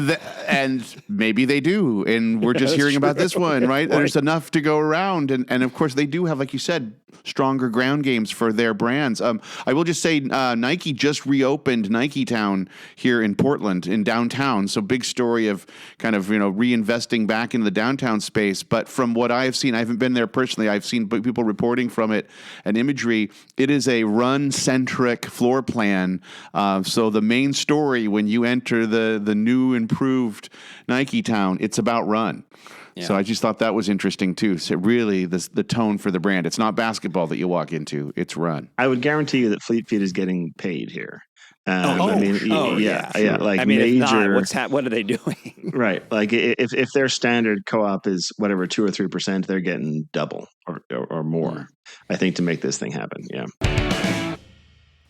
D: And maybe they do, and we're just hearing about this one, right? There's enough to go around, and of course they do have, like you said, stronger ground games for their brands. I will just say Nike just reopened Nike Town here in Portland, in downtown. So big story of kind of, reinvesting back into the downtown space. But from what I have seen, I haven't been there personally. I've seen people reporting from it and imagery. It is a run-centric floor plan. So the main story when you enter the new improved Nike Town, it's about run. Yeah. So I just thought that was interesting too. So really, the tone for the brand. It's not basketball that you walk into; it's run.
C: I would guarantee you that Fleet Feet is getting paid here.
A: Yeah.
C: Like
A: I mean,
C: major.
A: If not, what are they doing?
C: Right, like if their standard co-op is whatever 2 or 3%, they're getting double or more. I think to make this thing happen. Yeah.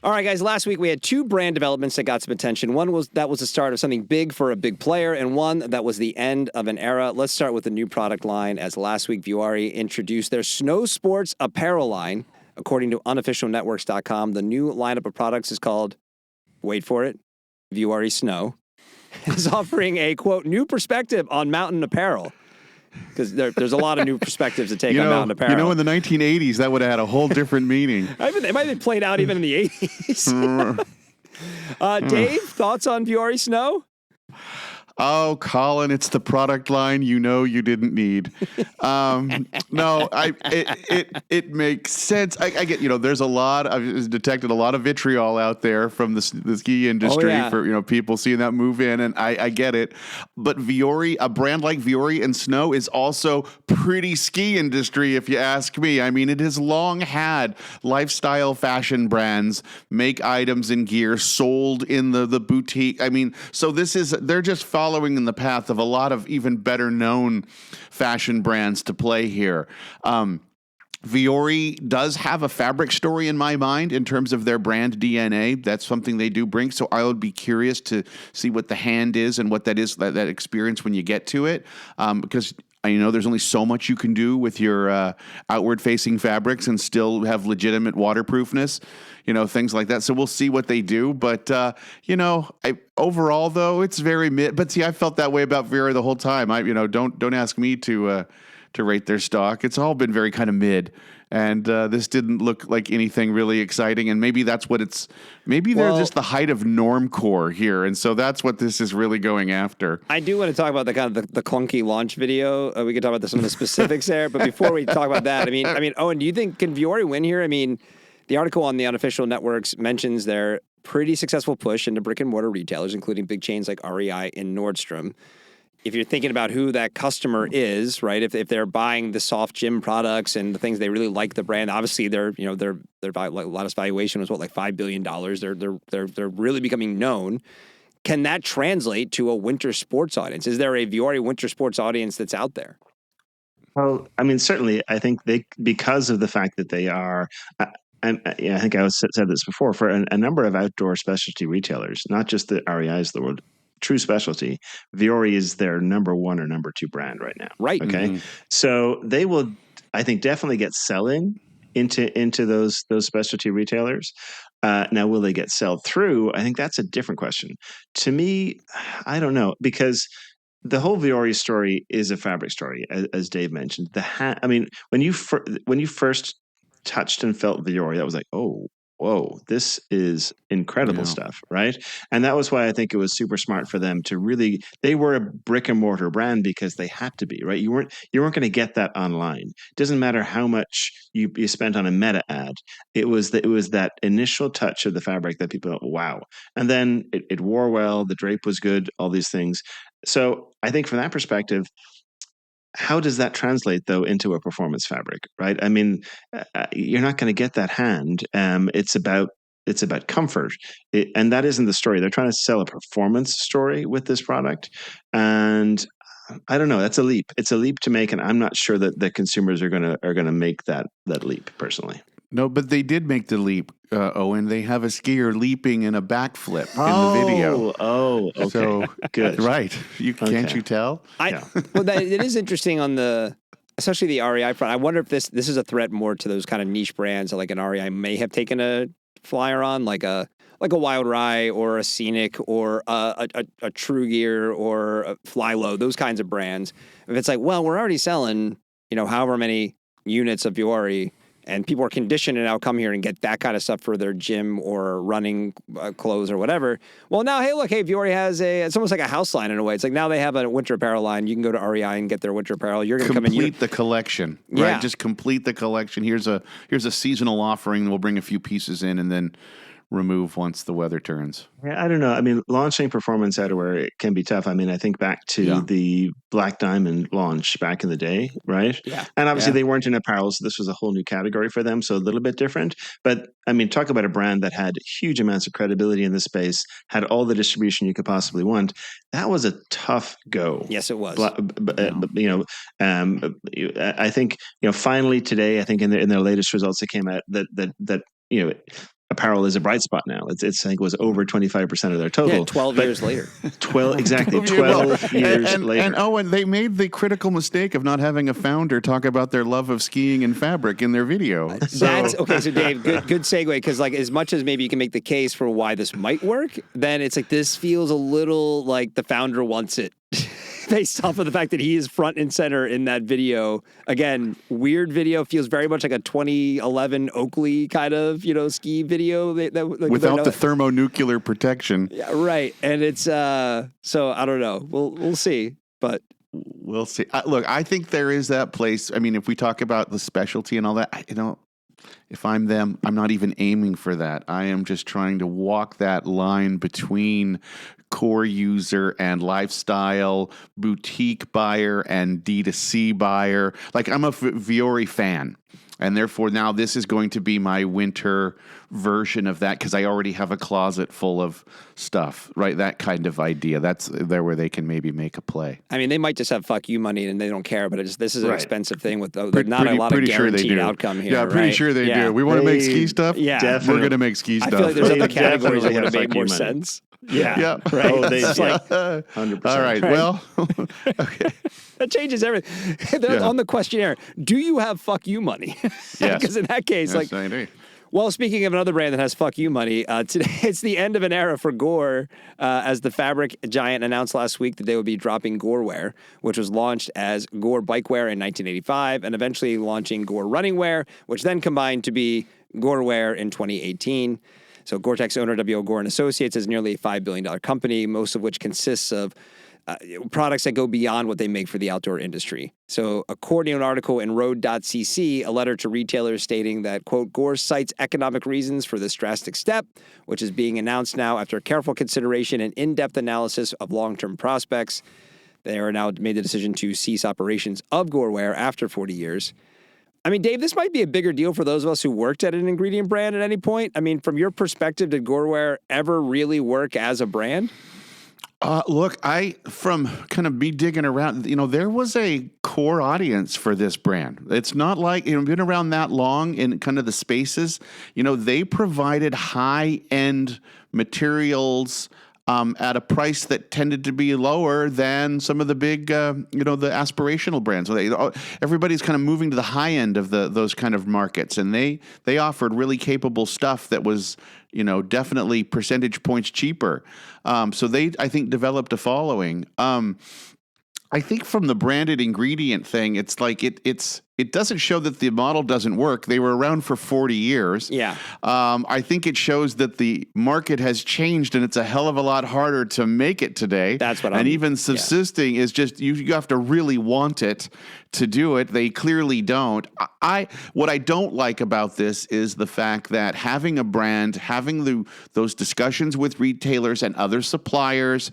A: All right, guys, last week we had 2 brand developments that got some attention. One was the start of something big for a big player, and one that was the end of an era. Let's start with the new product line, as last week Vuori introduced their snow sports apparel line. According to unofficialnetworks.com, the new lineup of products is called wait for it, Vuori Snow, is offering a, quote, new perspective on mountain apparel. Because there's a lot of new perspectives to take on mountain apparel.
D: In the 1980s, that would have had a whole different meaning.
A: It might have played out even in the 80s. Dave, thoughts on Vuori Snow?
D: Oh, Colin, it's the product line you didn't need. No, it makes sense. I get, there's I've detected a lot of vitriol out there from the ski industry for, people seeing that move in, and I get it. But Vuori, a brand like Vuori and Snow is also pretty ski industry, if you ask me. I mean, it has long had lifestyle fashion brands make items and gear sold in the boutique. I mean, so they're just following in the path of a lot of even better known fashion brands to play here. Vuori does have a fabric story in my mind in terms of their brand DNA. That's something they do bring. So I would be curious to see what the hand is and what that is, that experience when you get to it. Because there's only so much you can do with your outward-facing fabrics and still have legitimate waterproofness, things like that. So we'll see what they do. But, overall, though, it's very mid. But see, I felt that way about Vuori the whole time. Don't ask me to rate their stock. It's all been very kind of mid. And this didn't look like anything really exciting. And maybe that's what it's. Maybe they're just the height of normcore here, and so that's what this is really going after.
A: I do want to talk about the kind of the clunky launch video. We could talk about some of the specifics there, but before we talk about that, I mean, Owen, do you think can Vuori win here? I mean, the article on the unofficial networks mentions their pretty successful push into brick and mortar retailers, including big chains like REI and Nordstrom. If you're thinking about who that customer is, right? If they're buying the soft gym products and the things they really like the brand, obviously their latest valuation was like $5 billion. They're really becoming known. Can that translate to a winter sports audience? Is there a Vuori winter sports audience that's out there?
C: Well, I mean, certainly, I think because of the fact that they are. I think I said this before, for a number of outdoor specialty retailers, not just the REIs of the world. True specialty, Vuori is their number one or number two brand right now.
A: Right.
C: Okay. Mm-hmm. So they will, I think, definitely get sell-in into those specialty retailers. Now, will they get sell through? I think that's a different question. To me, I don't know, because the whole Vuori story is a fabric story, as Dave mentioned. When you first touched and felt Vuori, that was like, oh, whoa, this is incredible stuff, right? And that was why I think it was super smart for them to they were a brick and mortar brand because they had to be, right? You weren't going to get that online. It doesn't matter how much you spent on a meta ad. It was that initial touch of the fabric that people went, wow. And then it wore well, the drape was good, all these things. So I think from that perspective, how does that translate, though, into a performance fabric, right? I mean, you're not going to get that hand. It's about comfort, and that isn't the story. They're trying to sell a performance story with this product, and I don't know. That's a leap. It's a leap to make, and I'm not sure that the consumers are gonna make that leap personally.
D: No, but they did make the leap, Owen. They have a skier leaping in a backflip in the video.
C: Oh, okay.
D: So,
C: good.
D: Right. Can't you tell?
A: Well, it is interesting on especially the REI front. I wonder if this is a threat more to those kind of niche brands that like an REI may have taken a flyer on, like a Wild Rye or a Scenic or a True Gear or a Fly Low, those kinds of brands. If it's like, well, we're already selling, however many units of Vuori, and people are conditioned to now come here and get that kind of stuff for their gym or running clothes or whatever. Well, now, hey, look, Vuori has it's almost like a house line in a way. It's like now they have a winter apparel line. You can go to REI and get their winter apparel. You're going to come in.
D: Complete the collection, right? Just complete the collection. Here's a seasonal offering. We'll bring a few pieces in and then remove once the weather turns.
C: Yeah, I don't know. I mean, launching performance outerwear, it can be tough. I mean, I think back to the Black Diamond launch back in the day, right?
A: Yeah.
C: And obviously they weren't in apparel, so this was a whole new category for them, so a little bit different. But I mean, talk about a brand that had huge amounts of credibility in this space, had all the distribution you could possibly want. That was a tough go.
A: Yes, it was.
C: I think finally today, I think in their latest results, it came out that apparel is a bright spot now. It's I think it was over 25% of their total.
A: Yeah, 12 years later.
C: 12 years later.
D: And Owen, they made the critical mistake of not having a founder talk about their love of skiing and fabric in their video.
A: That's okay. So Dave, good segue, because like as much as maybe you can make the case for why this might work, then it's like this feels a little like the founder wants it. Based off of the fact that he is front and center in that video. Again, weird video, feels very much like a 2011 Oakley kind of, ski video.
D: Without the thermonuclear protection.
A: Yeah, right. And it's, so I don't know. We'll see, but.
D: We'll see. Look, I think there is that place. I mean, if we talk about the specialty and all that, if I'm them, I'm not even aiming for that. I am just trying to walk that line between core user and lifestyle, boutique buyer and D2C buyer. Like, I'm a Vuori fan. And therefore, now this is going to be my winter version of that because I already have a closet full of stuff, right? That kind of idea. That's there where they can maybe make a play.
A: I mean, they might just have fuck you money and they don't care, but this is an expensive thing with not a lot of
D: pretty
A: guaranteed
D: sure
A: outcome here.
D: Yeah, pretty sure they do. We want to make ski stuff?
A: Yeah.
C: Definitely.
D: We're going to make ski stuff.
A: I feel like there's other categories that
C: definitely
A: would
C: have
A: have made
C: fuck
A: more
C: you money.
A: sense.
D: Yeah.
A: Right.
C: Oh,
A: It's like,
C: 100%.
D: All right. Well, okay.
A: that changes everything. They're on the questionnaire, do you have fuck you money?
D: Yes.
A: Because in that case,
D: Yes, I do.
A: Well, speaking of another brand that has fuck you money, today it's the end of an era for Gore, as the fabric giant announced last week that they would be dropping Gorewear, which was launched as Gore Bikewear in 1985, and eventually launching Gore Running Wear, which then combined to be Gorewear in 2018. So Gore-Tex owner W.O. Gore & Associates is nearly a $5 billion company, most of which consists of products that go beyond what they make for the outdoor industry. So according to an article in road.cc, a letter to retailers stating that, quote, Gore cites economic reasons for this drastic step, which is being announced now after careful consideration and in-depth analysis of long-term prospects. They are now made the decision to cease operations of Gorewear after 40 years. I mean, Dave, this might be a bigger deal for those of us who worked at an ingredient brand at any point. I mean, from your perspective, did Gorewear ever really work as a brand?
D: Look, from kind of me digging around, there was a core audience for this brand. It's not like, been around that long in kind of the spaces. They provided high-end materials at a price that tended to be lower than some of the big, the aspirational brands. So everybody's kind of moving to the high end of those kind of markets, and they offered really capable stuff that was, definitely percentage points cheaper. So they, I think, developed a following. I think from the branded ingredient thing, it's like it doesn't show that the model doesn't work. They were around for 40 years.
A: Yeah.
D: I think it shows that the market has changed and it's a hell of a lot harder to make it today.
A: That's what
D: And even subsisting is just, you have to really want it to do it. They clearly don't. What I don't like about this is the fact that having a brand, having those discussions with retailers and other suppliers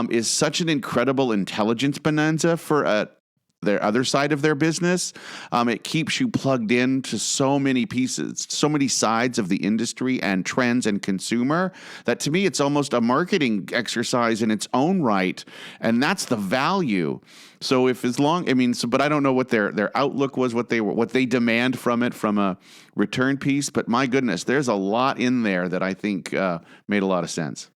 D: is such an incredible intelligence bonanza for their other side of their business. It keeps you plugged in to so many pieces, so many sides of the industry and trends and consumer that to me, it's almost a marketing exercise in its own right. And that's the value. So but I don't know what their outlook was, what they demand from it from a return piece. But my goodness, there's a lot in there that I think made a lot of sense.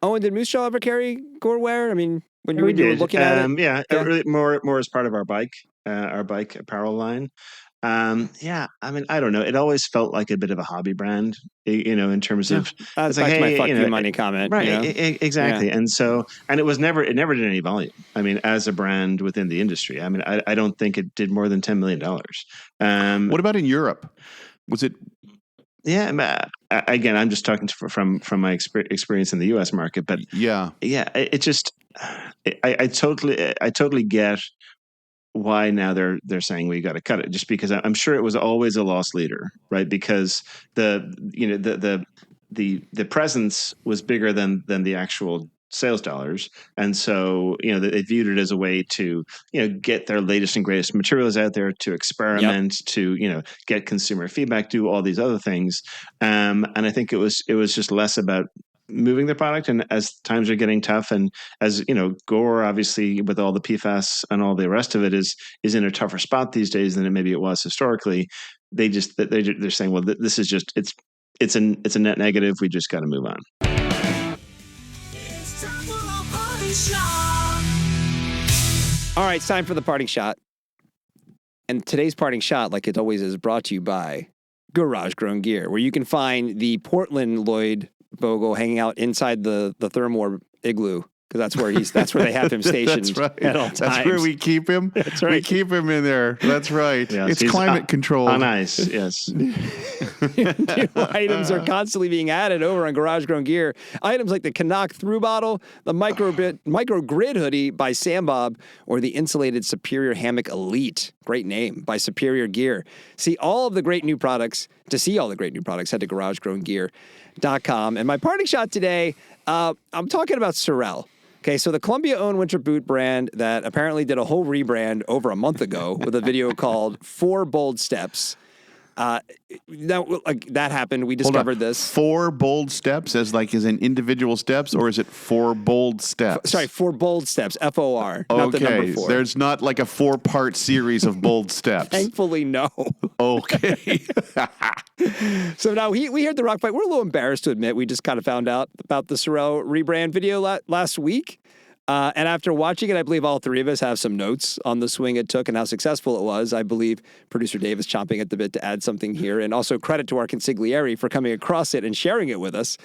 A: Oh, and did Moose Jaw ever carry Gorewear? I mean, when you were looking at it?
C: Yeah, really more as part of our bike apparel line. I mean, I don't know. It always felt like a bit of a hobby brand, in terms of
A: That's
C: like,
A: back to my
C: hey,
A: fuck you money comment.
C: Right, exactly. Yeah. And it never did any volume. I mean, as a brand within the industry, I mean, I don't think it did more than $10 million.
D: What about in Europe? Was it?
C: Yeah, again, I'm just talking from my experience in the U.S. market, but it just I totally get why now they're saying we got to cut it, just because I'm sure it was always a loss leader, right? Because the presence was bigger than the actual sales dollars, and so they viewed it as a way to get their latest and greatest materials out there, to experiment, to get consumer feedback, do all these other things, and I think it was just less about moving the product. And as times are getting tough, and as Gore obviously with all the PFAS and all the rest of it is in a tougher spot these days than maybe it was historically. They're saying, well, this is just it's a net negative. We just got to move on.
E: It's time for a party shot.
A: All right, it's time for the parting shot. And today's parting shot, like it always is, brought to you by Garage Grown Gear, where you can find the Portland Lloyd Bogle hanging out inside the Terramar igloo. Because that's where they have him stationed
D: That's right.
A: at all times.
D: That's where we keep him.
A: That's right.
D: We keep him in there. That's right.
C: Yes,
D: It's
C: he's
D: climate controlled.
C: On ice, yes.
A: New items are constantly being added over on Garage Grown Gear. Items like the Canuck Through Bottle, the Micro Grid Hoodie by Sam Bob, or the insulated Superior Hammock Elite. Great name, by Superior Gear. See all of the great new products. To see all the great new products, head to GarageGrownGear.com. And my parting shot today, I'm talking about Sorel. Okay, so the Columbia-owned winter boot brand that apparently did a whole rebrand over a month ago with a video called 4 Bold Steps. That happened. We discovered this.
D: 4 bold steps as in individual steps, or is it 4 bold steps?
A: Sorry, 4 Bold Steps, FOR, not the number 4.
D: There's not like a 4-part series of bold steps.
A: Thankfully, no.
D: Okay.
A: So now we heard the Rock Fight. We're a little embarrassed to admit we just kind of found out about the Sorel rebrand video last week. And after watching it, I believe all three of us have some notes on the swing it took and how successful it was. I believe producer Dave is chomping at the bit to add something here. And also credit to our consigliere for coming across it and sharing it with us.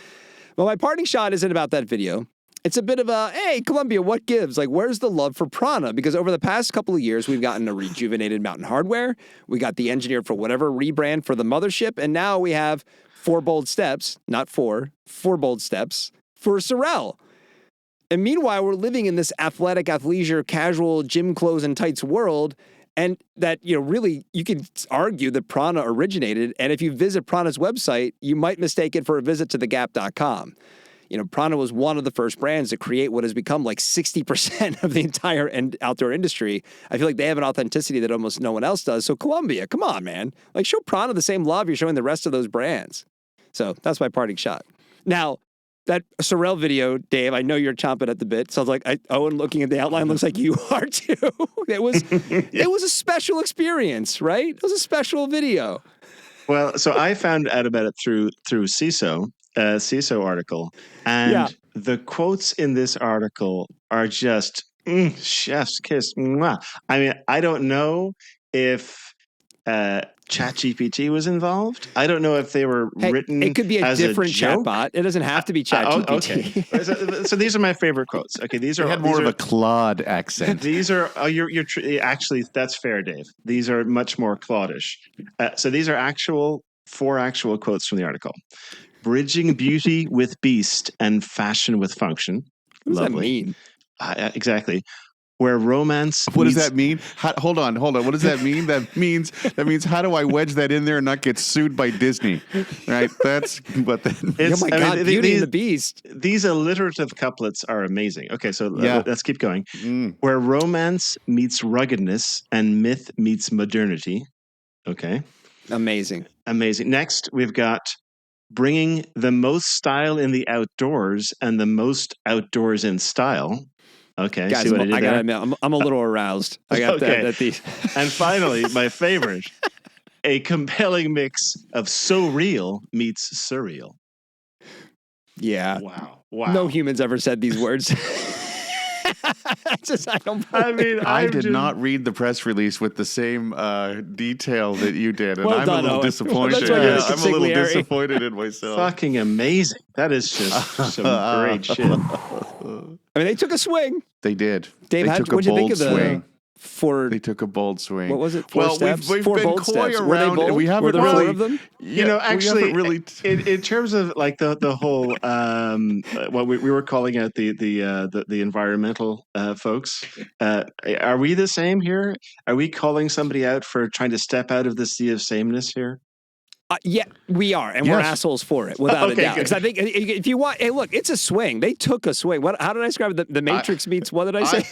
A: But my parting shot isn't about that video. It's a bit of a, hey, Columbia, what gives? Like, where's the love for prana? Because over the past couple of years, we've gotten a rejuvenated Mountain Hardwear. We got the Engineered for Whatever rebrand for the mothership. And now we have 4 Bold Steps, not 4 Bold Steps for Sorel. And meanwhile, we're living in this athletic, athleisure, casual, gym clothes and tights world. And that, really, you can argue that prana originated. And if you visit prana's website, you might mistake it for a visit to thegap.com. Prana was one of the first brands to create what has become like 60% of the entire outdoor industry. I feel like they have an authenticity that almost no one else does. So Columbia, come on, man. Like, show Prana the same love you're showing the rest of those brands. So that's my parting shot. Now, that Sorel video, Dave, I know you're chomping at the bit. Sounds like Owen looking at the outline looks like you are too. It was a special experience, right? It was a special video.
C: Well, so I found out about it through CISO article, and the quotes in this article are just chef's kiss. Mwah. I mean, I don't know if ChatGPT was involved. I don't know if they were written.
A: It could be a different chatbot. It doesn't have to be ChatGPT.
C: Okay. So these are my favorite quotes. Okay, these are
D: had more of a Claude accent.
C: These are actually, that's fair, Dave. These are much more Claudish. So these are 4 actual quotes from the article. Bridging beauty with beast and fashion with function.
A: What does
C: Lovely.
A: that mean?
C: Exactly. Where romance.
D: What does that mean? Hold on. What does that mean? That means how do I wedge that in there and not get sued by Disney? Right? That's what that means.
A: Oh my God, Beauty and the Beast.
C: These alliterative couplets are amazing. Okay, so let's keep going. Where romance meets ruggedness and myth meets modernity. Okay.
A: Amazing.
C: Next, we've got bringing the most style in the outdoors and the most outdoors in style. Okay,
A: guys,
C: see what I did
A: I gotta admit, I'm a little aroused. I got that.
C: And finally, my favorite, a compelling mix of so real meets surreal.
A: Yeah.
C: Wow.
A: No humans ever said these words.
D: I did not read the press release with the same detail that you did, and I'm a little disappointed. I'm a little disappointed in myself.
C: Fucking amazing. That is just some great shit.
A: I mean, they took a swing.
D: They did.
A: Dave, what did you think of the
D: swing?
A: They
D: took a bold swing.
A: What was it? 4 steps?
D: We've
A: 4
D: been
A: bold
D: coy
A: steps.
D: around.
A: Were they bold?
D: We haven't
A: Were there
D: really,
A: 4 of them?
C: Actually,
D: really
C: in terms of like the whole what we were calling out the environmental folks. Are we the same here? Are we calling somebody out for trying to step out of the sea of sameness here?
A: Yeah, we are, and we're assholes for it, without a doubt. Because I think if you want, hey, look, it's a swing. They took a swing. How did I describe it? The Matrix meets, what did I say?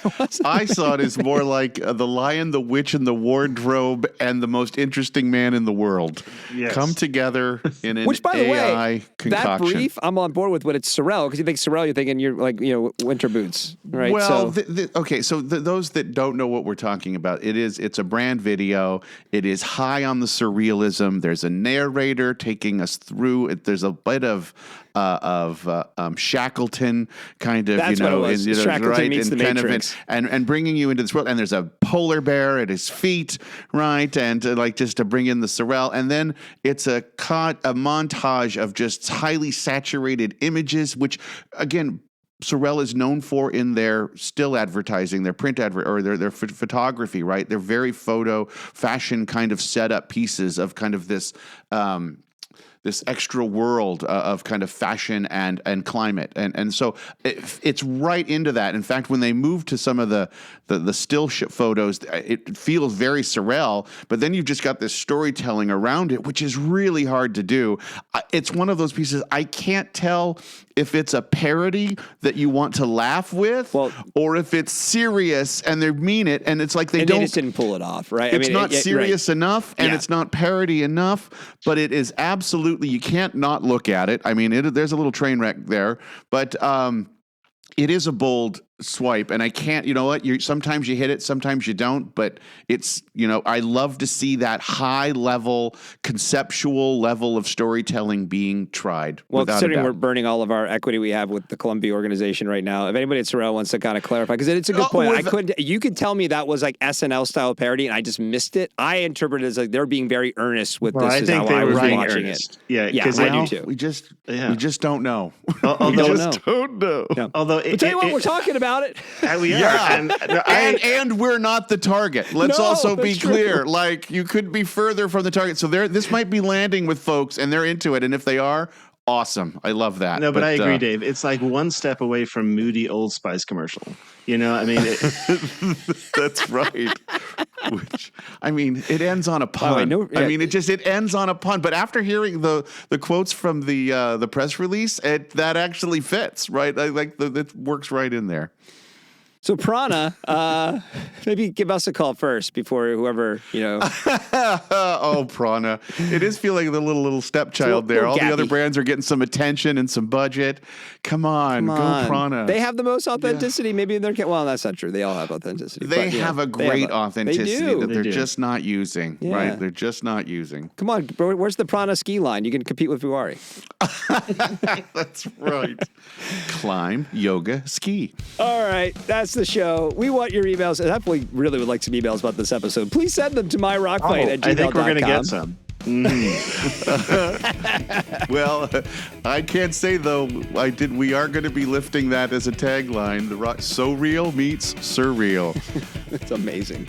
D: I saw it as more like the Lion, the Witch, and the Wardrobe, and the most interesting man in the world come together in an
A: Which, by the
D: AI
A: way,
D: concoction.
A: That brief, I'm on board with when it's Sorel, because you think Sorel, you're thinking you're like, winter boots, right?
D: Well, so those that don't know what we're talking about, it's a brand video. It is high on the surrealism. There's a narrative narrator taking us through it. There's a bit of Shackleton kind of,
A: That's what it was. Shackleton meets
D: and
A: the
D: kind
A: Matrix.
D: and bringing you into this world. And there's a polar bear at his feet, right? And like just to bring in the Sorel. And then it's a montage of just highly saturated images, which again, Sorel is known for in their still advertising, their print or their photography, right? They're very photo fashion kind of setup pieces of kind of this this extra world of kind of fashion and climate. And so it's right into that. In fact, when they move to some of the still photos, it feels very Sorel, but then you've just got this storytelling around it, which is really hard to do. It's one of those pieces I can't tell if it's a parody that you want to laugh with, or if it's serious and they mean it, and it's like they
A: just didn't pull it off, right?
D: It's not serious enough, and it's not parody enough, but it is absolutely, you can't not look at it. I mean, there's a little train wreck there, but it is a bold swipe, and I can't, you know what, sometimes you hit it, sometimes you don't, but it's, I love to see that high level, conceptual level of storytelling being tried.
A: Well, considering we're burning all of our equity we have with the Columbia organization right now, if anybody at Sorel wants to kind of clarify, because it's a good point. You could tell me that was like SNL style parody and I just missed it. I interpreted it as like they're being very earnest with this.
C: I think they were
A: watching
C: earnest.
A: it.
C: Yeah,
A: I do too.
D: We just don't know.
C: Don't
D: know.
A: Yeah.
C: Although,
A: I'll tell you what, we're talking about it.
C: We are.
D: And we're not the target. Let's also be
A: that's
D: clear.
A: true.
D: Like, you could be further from the target. So this might be landing with folks, and they're into it. And if they are, awesome. I love that.
C: No, but I agree, Dave. It's like one step away from moody Old Spice commercial. I mean,
D: that's right. Which, I mean, it ends on a pun. It ends on a pun. But after hearing the quotes from the press release, that actually fits, right? It works right in there.
A: So Prana, maybe give us a call first before whoever,
D: Oh, Prana. It is feeling the little stepchild there. All the other brands are getting some attention and some budget. Come on. Go Prana.
A: They have the most authenticity. Maybe they're, well, that's not true. They all have authenticity.
D: They have a great authenticity that they're just not using,
A: yeah.
D: right? They're just not using.
A: Come on, bro, where's the Prana ski line? You can compete with Vuori.
D: That's right. Climb, yoga, ski.
A: All right, that's the show. We want your emails. I definitely really would like some emails about this episode. Please send them to myrockfight@gmail.com.
C: I think we're going to get some.
D: Well, I can't say though. We are going to be lifting that as a tagline. The rock so real meets surreal.
A: It's amazing.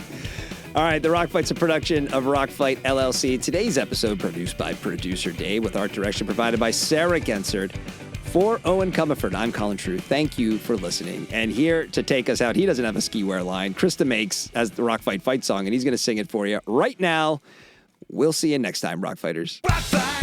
A: All right, The Rock Fight's a production of Rock Fight LLC. Today's episode produced by producer Dave with art direction provided by Sarah Gensert. For Eoin Comerford, I'm Colin True. Thank you for listening. And here to take us out, he doesn't have a ski wear line. Krista makes as the Rock Fight fight song, and he's going to sing it for you right now. We'll see you next time, Rock Fighters.
E: Rock fight.